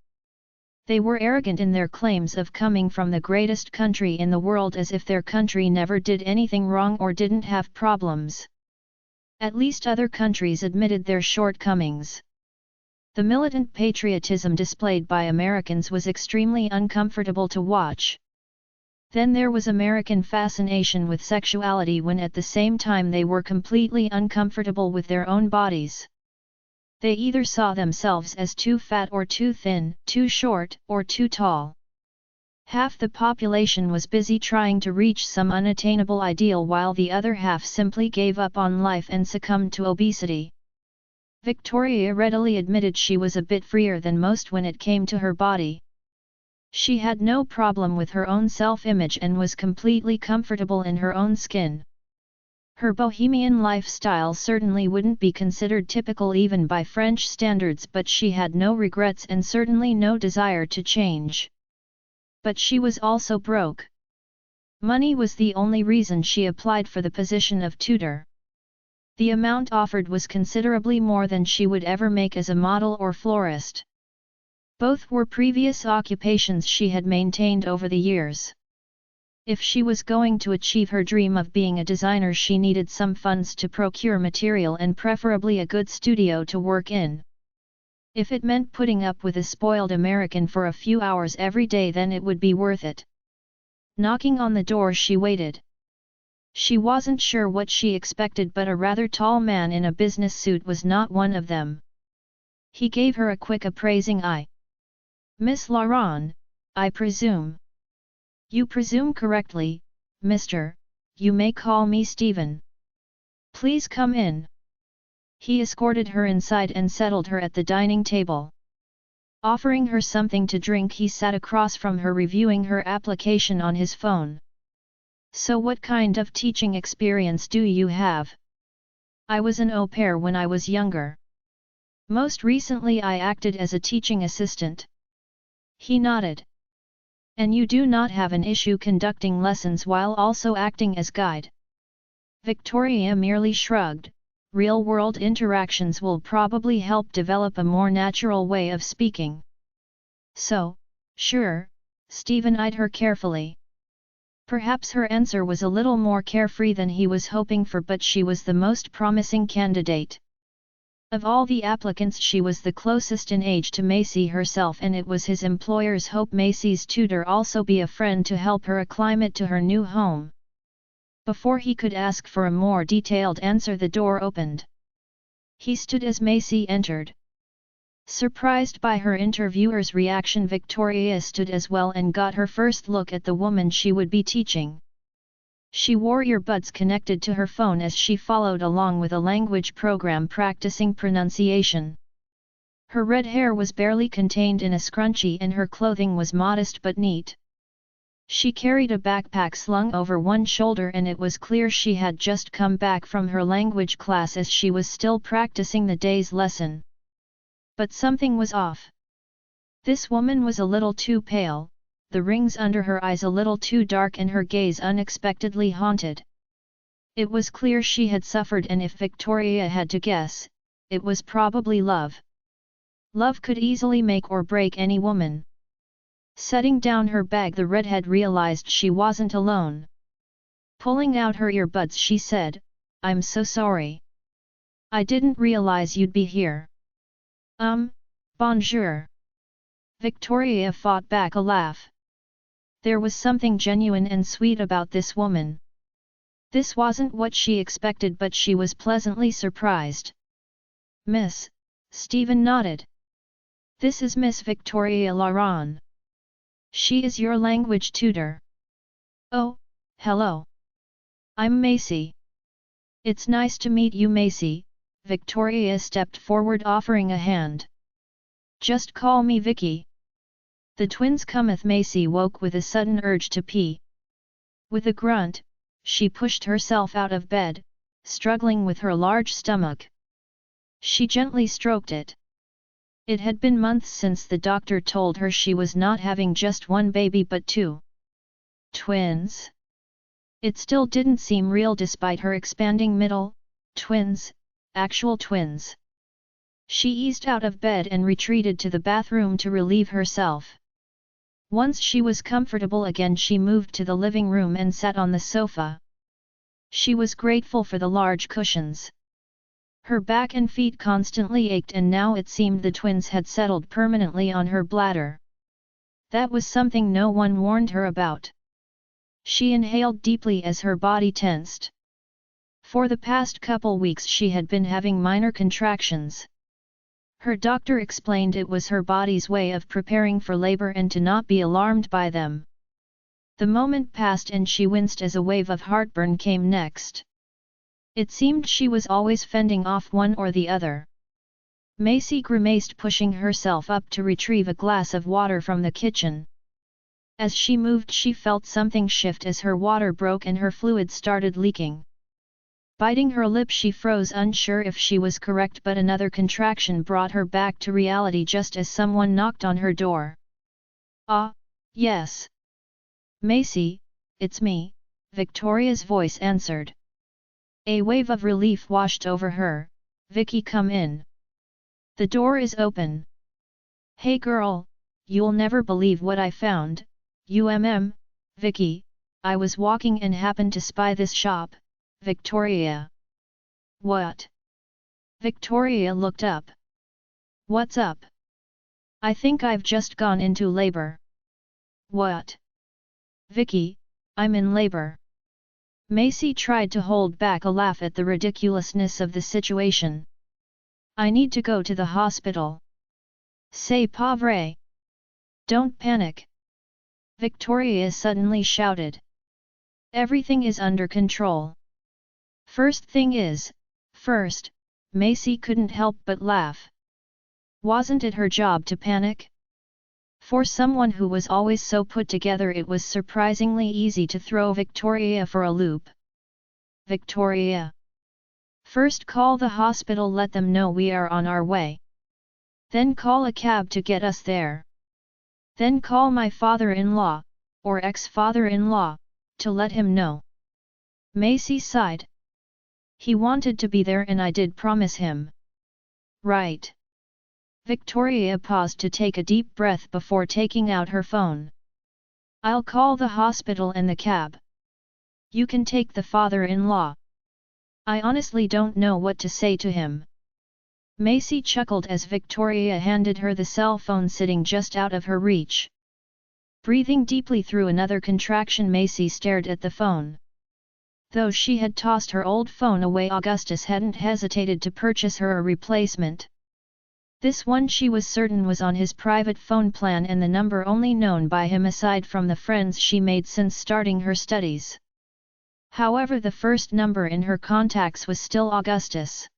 They were arrogant in their claims of coming from the greatest country in the world, as if their country never did anything wrong or didn't have problems. At least other countries admitted their shortcomings. The militant patriotism displayed by Americans was extremely uncomfortable to watch. Then there was American fascination with sexuality, when at the same time they were completely uncomfortable with their own bodies. They either saw themselves as too fat or too thin, too short or too tall. Half the population was busy trying to reach some unattainable ideal, while the other half simply gave up on life and succumbed to obesity. Victoria readily admitted she was a bit freer than most when it came to her body. She had no problem with her own self-image and was completely comfortable in her own skin. Her bohemian lifestyle certainly wouldn't be considered typical even by French standards, but she had no regrets and certainly no desire to change. But she was also broke. Money was the only reason she applied for the position of tutor. The amount offered was considerably more than she would ever make as a model or florist. Both were previous occupations she had maintained over the years. If she was going to achieve her dream of being a designer, she needed some funds to procure material and preferably a good studio to work in. If it meant putting up with a spoiled American for a few hours every day, then it would be worth it. Knocking on the door, she waited. She wasn't sure what she expected, but a rather tall man in a business suit was not one of them. He gave her a quick appraising eye. "Miss Laurent, I presume." "You presume correctly, Mr. You may call me Stephen. Please come in." He escorted her inside and settled her at the dining table. Offering her something to drink, he sat across from her reviewing her application on his phone. "So what kind of teaching experience do you have?" "I was an au pair when I was younger. Most recently I acted as a teaching assistant." He nodded. "And you do not have an issue conducting lessons while also acting as guide?" Victoria merely shrugged. Real-world interactions will probably help develop a more natural way of speaking. "So, sure." Stephen eyed her carefully. Perhaps her answer was a little more carefree than he was hoping for, but she was the most promising candidate. Of all the applicants, she was the closest in age to Macy herself, and it was his employer's hope Macy's tutor also be a friend to help her acclimate to her new home. Before he could ask for a more detailed answer, the door opened. He stood as Macy entered. Surprised by her interviewer's reaction, Victoria stood as well and got her first look at the woman she would be teaching. She wore earbuds connected to her phone as she followed along with a language program practicing pronunciation. Her red hair was barely contained in a scrunchie and her clothing was modest but neat. She carried a backpack slung over one shoulder, and it was clear she had just come back from her language class as she was still practicing the day's lesson. But something was off. This woman was a little too pale, the rings under her eyes a little too dark, and her gaze unexpectedly haunted. It was clear she had suffered, and if Victoria had to guess, it was probably love. Love could easily make or break any woman. Setting down her bag, the redhead realized she wasn't alone. Pulling out her earbuds, she said, "I'm so sorry. I didn't realize you'd be here." Bonjour." Victoria fought back a laugh. There was something genuine and sweet about this woman. This wasn't what she expected, but she was pleasantly surprised. "Miss," Stephen nodded. "This is Miss Victoria Laurent. She is your language tutor." "Oh, hello. I'm Macy." "It's nice to meet you, Macy." Victoria stepped forward, offering a hand. "Just call me Vicky." "The twins cometh." Macy woke with a sudden urge to pee. With a grunt, she pushed herself out of bed, struggling with her large stomach. She gently stroked it. It had been months since the doctor told her she was not having just one baby but two. Twins? It still didn't seem real despite her expanding middle. Twins, actual twins. She eased out of bed and retreated to the bathroom to relieve herself. Once she was comfortable again, she moved to the living room and sat on the sofa. She was grateful for the large cushions. Her back and feet constantly ached, and now it seemed the twins had settled permanently on her bladder. That was something no one warned her about. She inhaled deeply as her body tensed. For the past couple weeks she had been having minor contractions. Her doctor explained it was her body's way of preparing for labor and to not be alarmed by them. The moment passed and she winced as a wave of heartburn came next. It seemed she was always fending off one or the other. Macy grimaced, pushing herself up to retrieve a glass of water from the kitchen. As she moved, she felt something shift as her water broke and her fluid started leaking. Biting her lip, she froze, unsure if she was correct, but another contraction brought her back to reality just as someone knocked on her door. "Ah, yes. Macy, it's me," Victoria's voice answered. A wave of relief washed over her. "Vicky, come in. The door is open." "Hey girl, you'll never believe what I found." Vicky, I was walking and happened to spy this shop." Victoria. "What?" Victoria looked up. "What's up?" "I think I've just gone into labor." "What?" "Vicky, I'm in labor." Macy tried to hold back a laugh at the ridiculousness of the situation. "I need to go to the hospital." "C'est pas vrai. Don't panic," Victoria suddenly shouted. "Everything is under control. First thing is, first," Macy couldn't help but laugh. Wasn't it her job to panic? For someone who was always so put together, it was surprisingly easy to throw Victoria for a loop. "Victoria. First call the hospital, let them know we are on our way. Then call a cab to get us there. Then call my father-in-law, or ex-father-in-law, to let him know." Macy sighed. "He wanted to be there and I did promise him." "Right." Victoria paused to take a deep breath before taking out her phone. "I'll call the hospital and the cab. You can take the father-in-law. I honestly don't know what to say to him." Macy chuckled as Victoria handed her the cell phone sitting just out of her reach. Breathing deeply through another contraction, Macy stared at the phone. Though she had tossed her old phone away, Augustus hadn't hesitated to purchase her a replacement. This one, she was certain, was on his private phone plan and the number only known by him aside from the friends she made since starting her studies. However, the first number in her contacts was still Augustus.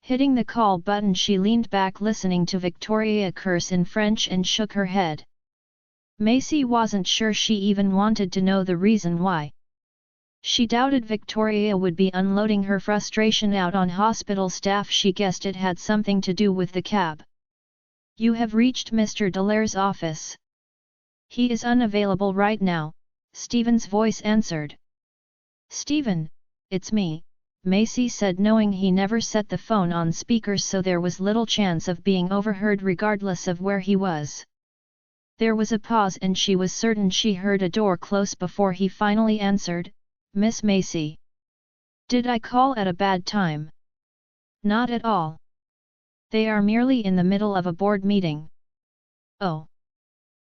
Hitting the call button, she leaned back listening to Victoria curse in French and shook her head. Macy wasn't sure she even wanted to know the reason why. She doubted Victoria would be unloading her frustration out on hospital staff. She guessed it had something to do with the cab. "You have reached Mr. Dallaire's office. He is unavailable right now," Stephen's voice answered. "Stephen, it's me," Macy said, knowing he never set the phone on speaker, so there was little chance of being overheard regardless of where he was. There was a pause and she was certain she heard a door close before he finally answered. "Miss Macy. Did I call at a bad time?" "Not at all. They are merely in the middle of a board meeting." "Oh."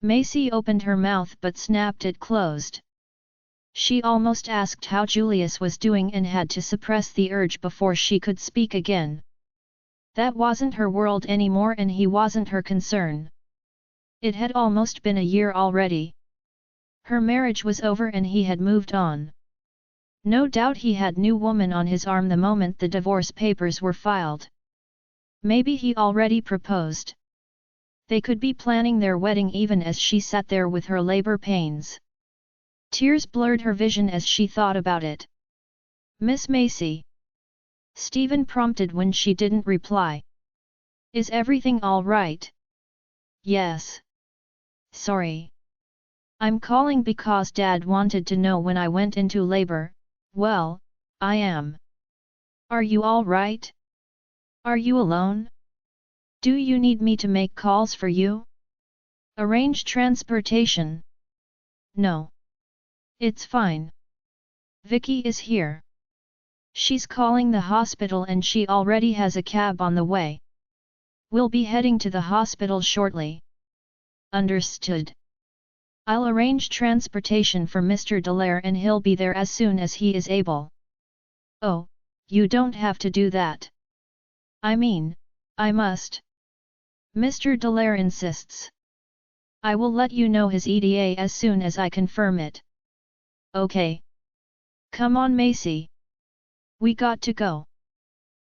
Macy opened her mouth but snapped it closed. She almost asked how Julius was doing and had to suppress the urge before she could speak again. That wasn't her world anymore and he wasn't her concern. It had almost been a year already. Her marriage was over and he had moved on. No doubt he had new woman on his arm the moment the divorce papers were filed. Maybe he already proposed. They could be planning their wedding even as she sat there with her labor pains. Tears blurred her vision as she thought about it. "Miss Macy?" Stephen prompted when she didn't reply. "Is everything all right?" "Yes. Sorry. I'm calling because Dad wanted to know when I went into labor." "Well, I am." "Are you all right? Are you alone? Do you need me to make calls for you? Arrange transportation?" "No. It's fine. Vicky is here. She's calling the hospital and she already has a cab on the way. We'll be heading to the hospital shortly." "Understood. I'll arrange transportation for Mr. Dallaire and he'll be there as soon as he is able." "Oh, you don't have to do that. I mean, I must. Mr. Dallaire insists. I will let you know his ETA as soon as I confirm it." "Okay. Come on, Macy. We got to go,"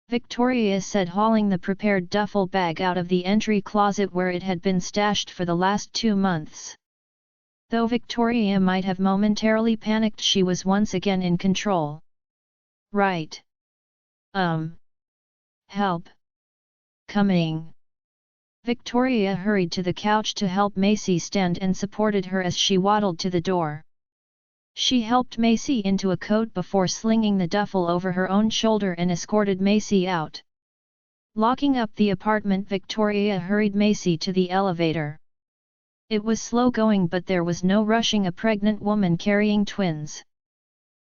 Victoria said, hauling the prepared duffel bag out of the entry closet where it had been stashed for the last 2 months. Though Victoria might have momentarily panicked, she was once again in control. Right. Help. Coming. Victoria hurried to the couch to help Macy stand and supported her as she waddled to the door. She helped Macy into a coat before slinging the duffel over her own shoulder and escorted Macy out. Locking up the apartment, Victoria hurried Macy to the elevator. It was slow going, but there was no rushing a pregnant woman carrying twins.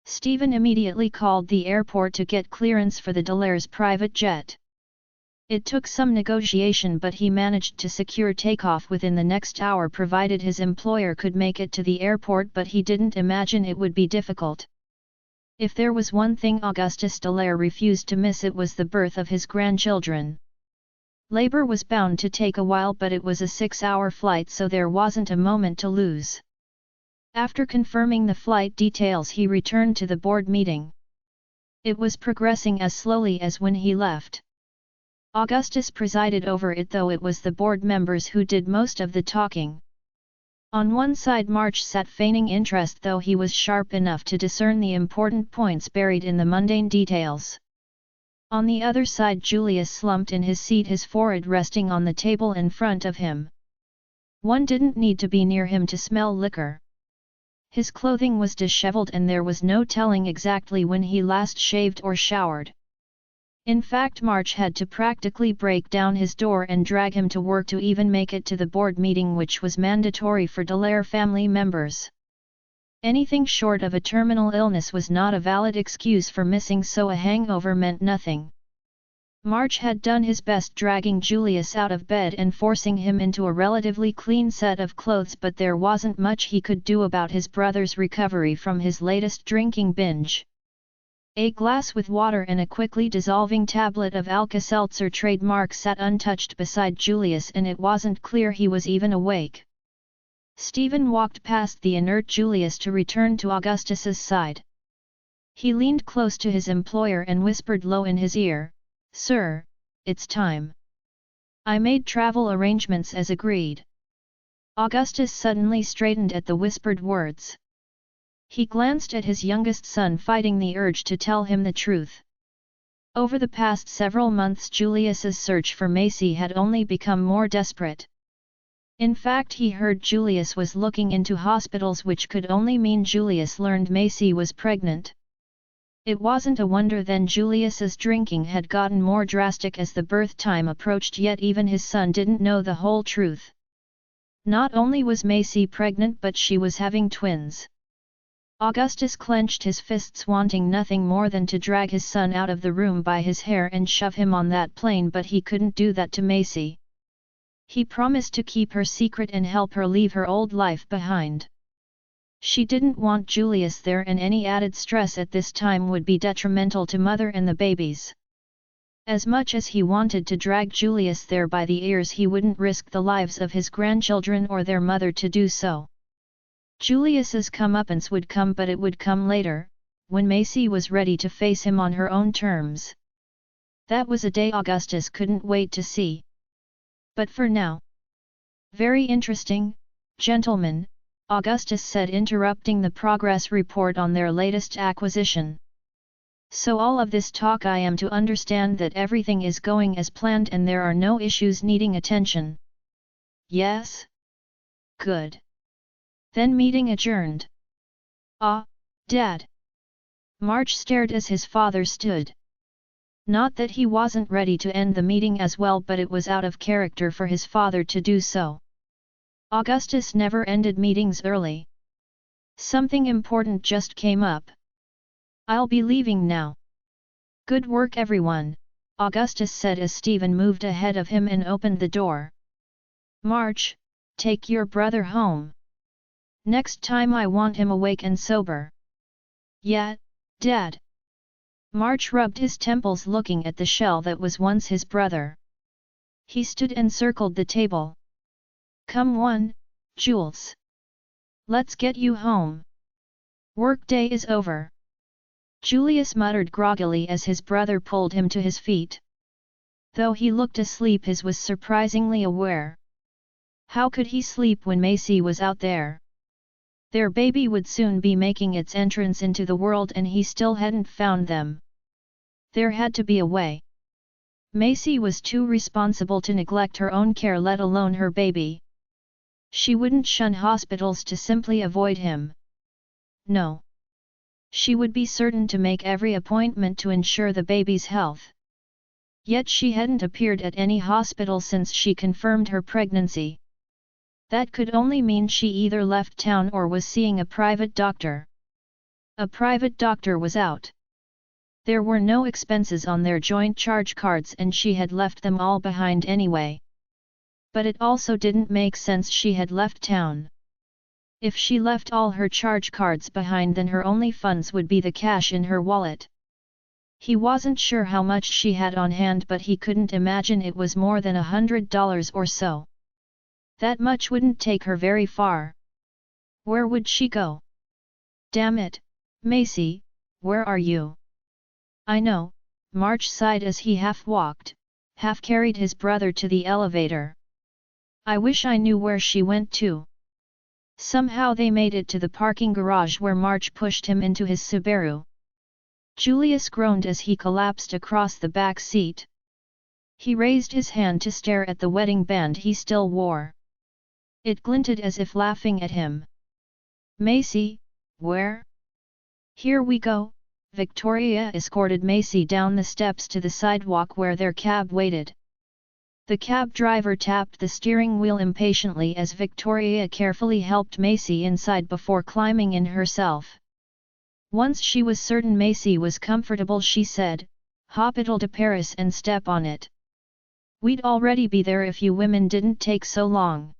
Stephen immediately called the airport to get clearance for the Delaires' private jet. It took some negotiation, but he managed to secure takeoff within the next hour provided his employer could make it to the airport, but he didn't imagine it would be difficult. If there was one thing Augustus Delaire refused to miss, it was the birth of his grandchildren. Labor was bound to take a while, but it was a 6-hour flight, so there wasn't a moment to lose. After confirming the flight details, he returned to the board meeting. It was progressing as slowly as when he left. Augustus presided over it, though it was the board members who did most of the talking. On one side March sat feigning interest, though he was sharp enough to discern the important points buried in the mundane details. On the other side Julius slumped in his seat, his forehead resting on the table in front of him. One didn't need to be near him to smell liquor. His clothing was disheveled and there was no telling exactly when he last shaved or showered. In fact, March had to practically break down his door and drag him to work to even make it to the board meeting, which was mandatory for Delaire family members. Anything short of a terminal illness was not a valid excuse for missing, so a hangover meant nothing. March had done his best dragging Julius out of bed and forcing him into a relatively clean set of clothes, but there wasn't much he could do about his brother's recovery from his latest drinking binge. A glass with water and a quickly dissolving tablet of Alka-Seltzer trademark sat untouched beside Julius, and it wasn't clear he was even awake. Stephen walked past the inert Julius to return to Augustus's side. He leaned close to his employer and whispered low in his ear, "Sir, it's time. I made travel arrangements as agreed." Augustus suddenly straightened at the whispered words. He glanced at his youngest son, fighting the urge to tell him the truth. Over the past several months Julius's search for Macy had only become more desperate. In fact, he heard Julius was looking into hospitals, which could only mean Julius learned Macy was pregnant. It wasn't a wonder then Julius's drinking had gotten more drastic as the birth time approached, yet even his son didn't know the whole truth. Not only was Macy pregnant, but she was having twins. Augustus clenched his fists, wanting nothing more than to drag his son out of the room by his hair and shove him on that plane, but he couldn't do that to Macy. He promised to keep her secret and help her leave her old life behind. She didn't want Julius there, and any added stress at this time would be detrimental to mother and the babies. As much as he wanted to drag Julius there by the ears, he wouldn't risk the lives of his grandchildren or their mother to do so. Julius's comeuppance would come, but it would come later, when Macy was ready to face him on her own terms. That was a day Augustus couldn't wait to see. But for now. "Very interesting, gentlemen," Augustus said, interrupting the progress report on their latest acquisition. "So all of this talk, I am to understand that everything is going as planned and there are no issues needing attention?" "Yes." "Good. Then meeting adjourned." Dad." March stared as his father stood. Not that he wasn't ready to end the meeting as well, but it was out of character for his father to do so. Augustus never ended meetings early. "Something important just came up. I'll be leaving now." "Good work everyone," Augustus said as Stephen moved ahead of him and opened the door. "March, take your brother home. Next time I want him awake and sober." "Yeah, Dad." March rubbed his temples, looking at the shell that was once his brother. He stood and circled the table. "Come on, Jules. Let's get you home. Workday is over." Julius muttered groggily as his brother pulled him to his feet. Though he looked asleep, his was surprisingly aware. How could he sleep when Macy was out there? Their baby would soon be making its entrance into the world and he still hadn't found them. There had to be a way. Macy was too responsible to neglect her own care, let alone her baby. She wouldn't shun hospitals to simply avoid him. No. She would be certain to make every appointment to ensure the baby's health. Yet she hadn't appeared at any hospital since she confirmed her pregnancy. That could only mean she either left town or was seeing a private doctor. A private doctor was out. There were no expenses on their joint charge cards and she had left them all behind anyway. But it also didn't make sense she had left town. If she left all her charge cards behind, then her only funds would be the cash in her wallet. He wasn't sure how much she had on hand, but he couldn't imagine it was more than $100 or so. That much wouldn't take her very far. Where would she go? Damn it, Macy, where are you? I know, March sighed as he half walked, half carried his brother to the elevator. I wish I knew where she went to. Somehow they made it to the parking garage where March pushed him into his Subaru. Julius groaned as he collapsed across the back seat. He raised his hand to stare at the wedding band he still wore. It glinted as if laughing at him. Macy, where? Here we go. Victoria escorted Macy down the steps to the sidewalk where their cab waited. The cab driver tapped the steering wheel impatiently as Victoria carefully helped Macy inside before climbing in herself. Once she was certain Macy was comfortable, she said, "Hospital to Paris and step on it. We'd already be there if you women didn't take so long."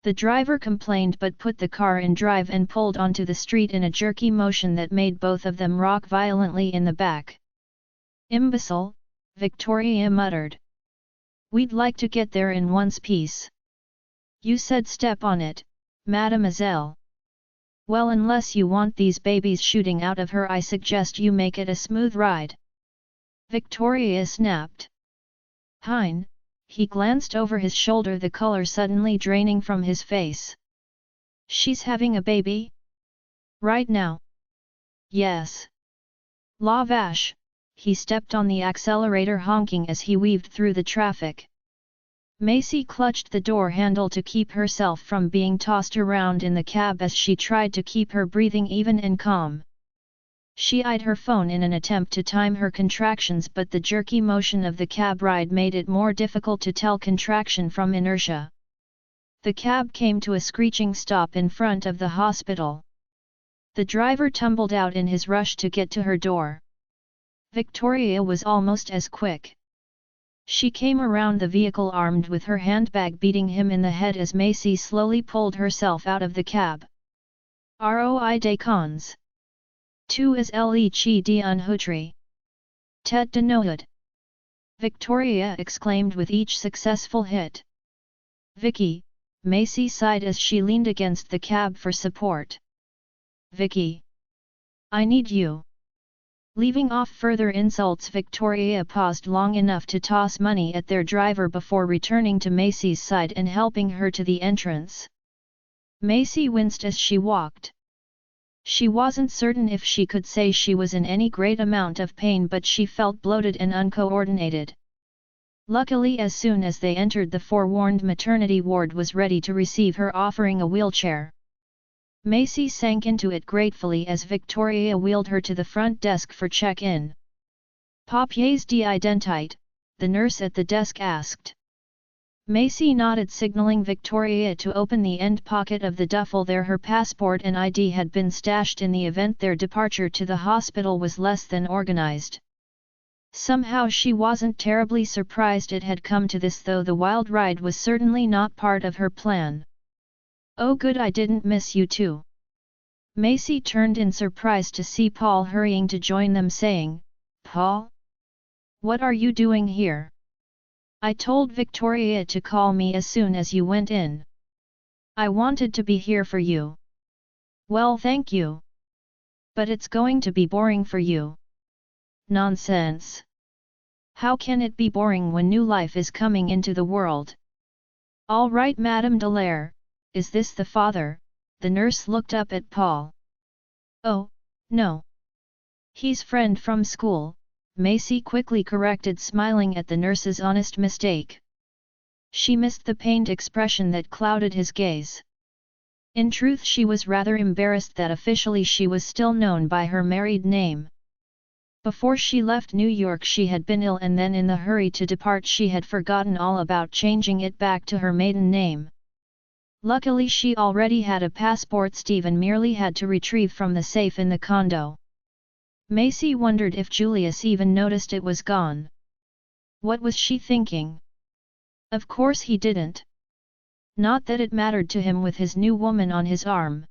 The driver complained but put the car in drive and pulled onto the street in a jerky motion that made both of them rock violently in the back. "Imbecile," Victoria muttered. "We'd like to get there in one piece." "You said step on it, mademoiselle." "Well, unless you want these babies shooting out of her, I suggest you make it a smooth ride." Victoria snapped. "Hein," he glanced over his shoulder, the color suddenly draining from his face. "She's having a baby? Right now?" "Yes." "La vache," he stepped on the accelerator, honking as he weaved through the traffic. Macy clutched the door handle to keep herself from being tossed around in the cab as she tried to keep her breathing even and calm. She eyed her phone in an attempt to time her contractions, but the jerky motion of the cab ride made it more difficult to tell contraction from inertia. The cab came to a screeching stop in front of the hospital. The driver tumbled out in his rush to get to her door. Victoria was almost as quick. She came around the vehicle armed with her handbag, beating him in the head as Macy slowly pulled herself out of the cab. "Roi des cons. Tu es le chi d'un hutri. Tête de noid," Victoria exclaimed with each successful hit. "Vicky," Macy sighed as she leaned against the cab for support. "Vicky. I need you." Leaving off further insults, Victoria paused long enough to toss money at their driver before returning to Macy's side and helping her to the entrance. Macy winced as she walked. She wasn't certain if she could say she was in any great amount of pain, but she felt bloated and uncoordinated. Luckily, as soon as they entered, the forewarned maternity ward was ready to receive her, offering a wheelchair. Macy sank into it gratefully as Victoria wheeled her to the front desk for check-in. "Papiers d'identité?" the nurse at the desk asked. Macy nodded, signaling Victoria to open the end pocket of the duffel. There her passport and ID had been stashed in the event their departure to the hospital was less than organized. Somehow she wasn't terribly surprised it had come to this, though the wild ride was certainly not part of her plan. "Oh good, I didn't miss you too." Macy turned in surprise to see Paul hurrying to join them, saying, "Paul? What are you doing here? I told Victoria to call me as soon as you went in. I wanted to be here for you." "Well, thank you. But it's going to be boring for you." "Nonsense. How can it be boring when new life is coming into the world?" "All right, Madame Dallaire. Is this the father?" The nurse looked up at Paul. "Oh, no. He's friend from school, Macy quickly corrected, smiling at the nurse's honest mistake. She missed the pained expression that clouded his gaze. In truth, she was rather embarrassed that officially she was still known by her married name. Before she left New York she had been ill, and then in the hurry to depart she had forgotten all about changing it back to her maiden name. Luckily she already had a passport Stephen merely had to retrieve from the safe in the condo. Macy wondered if Julius even noticed it was gone. What was she thinking? Of course he didn't. Not that it mattered to him with his new woman on his arm.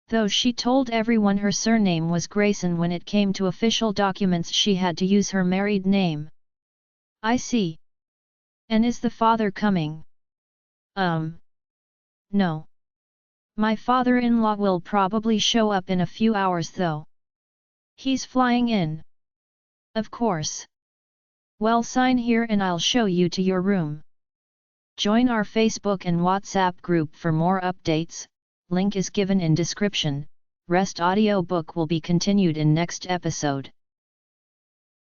Though she told everyone her surname was Grayson, when it came to official documents she had to use her married name. I see. And is the father coming? No. My father-in-law will probably show up in a few hours though. He's flying in. Of course. Well, sign here and I'll show you to your room. Join our Facebook and WhatsApp group for more updates, link is given in description. Rest audiobook will be continued in next episode.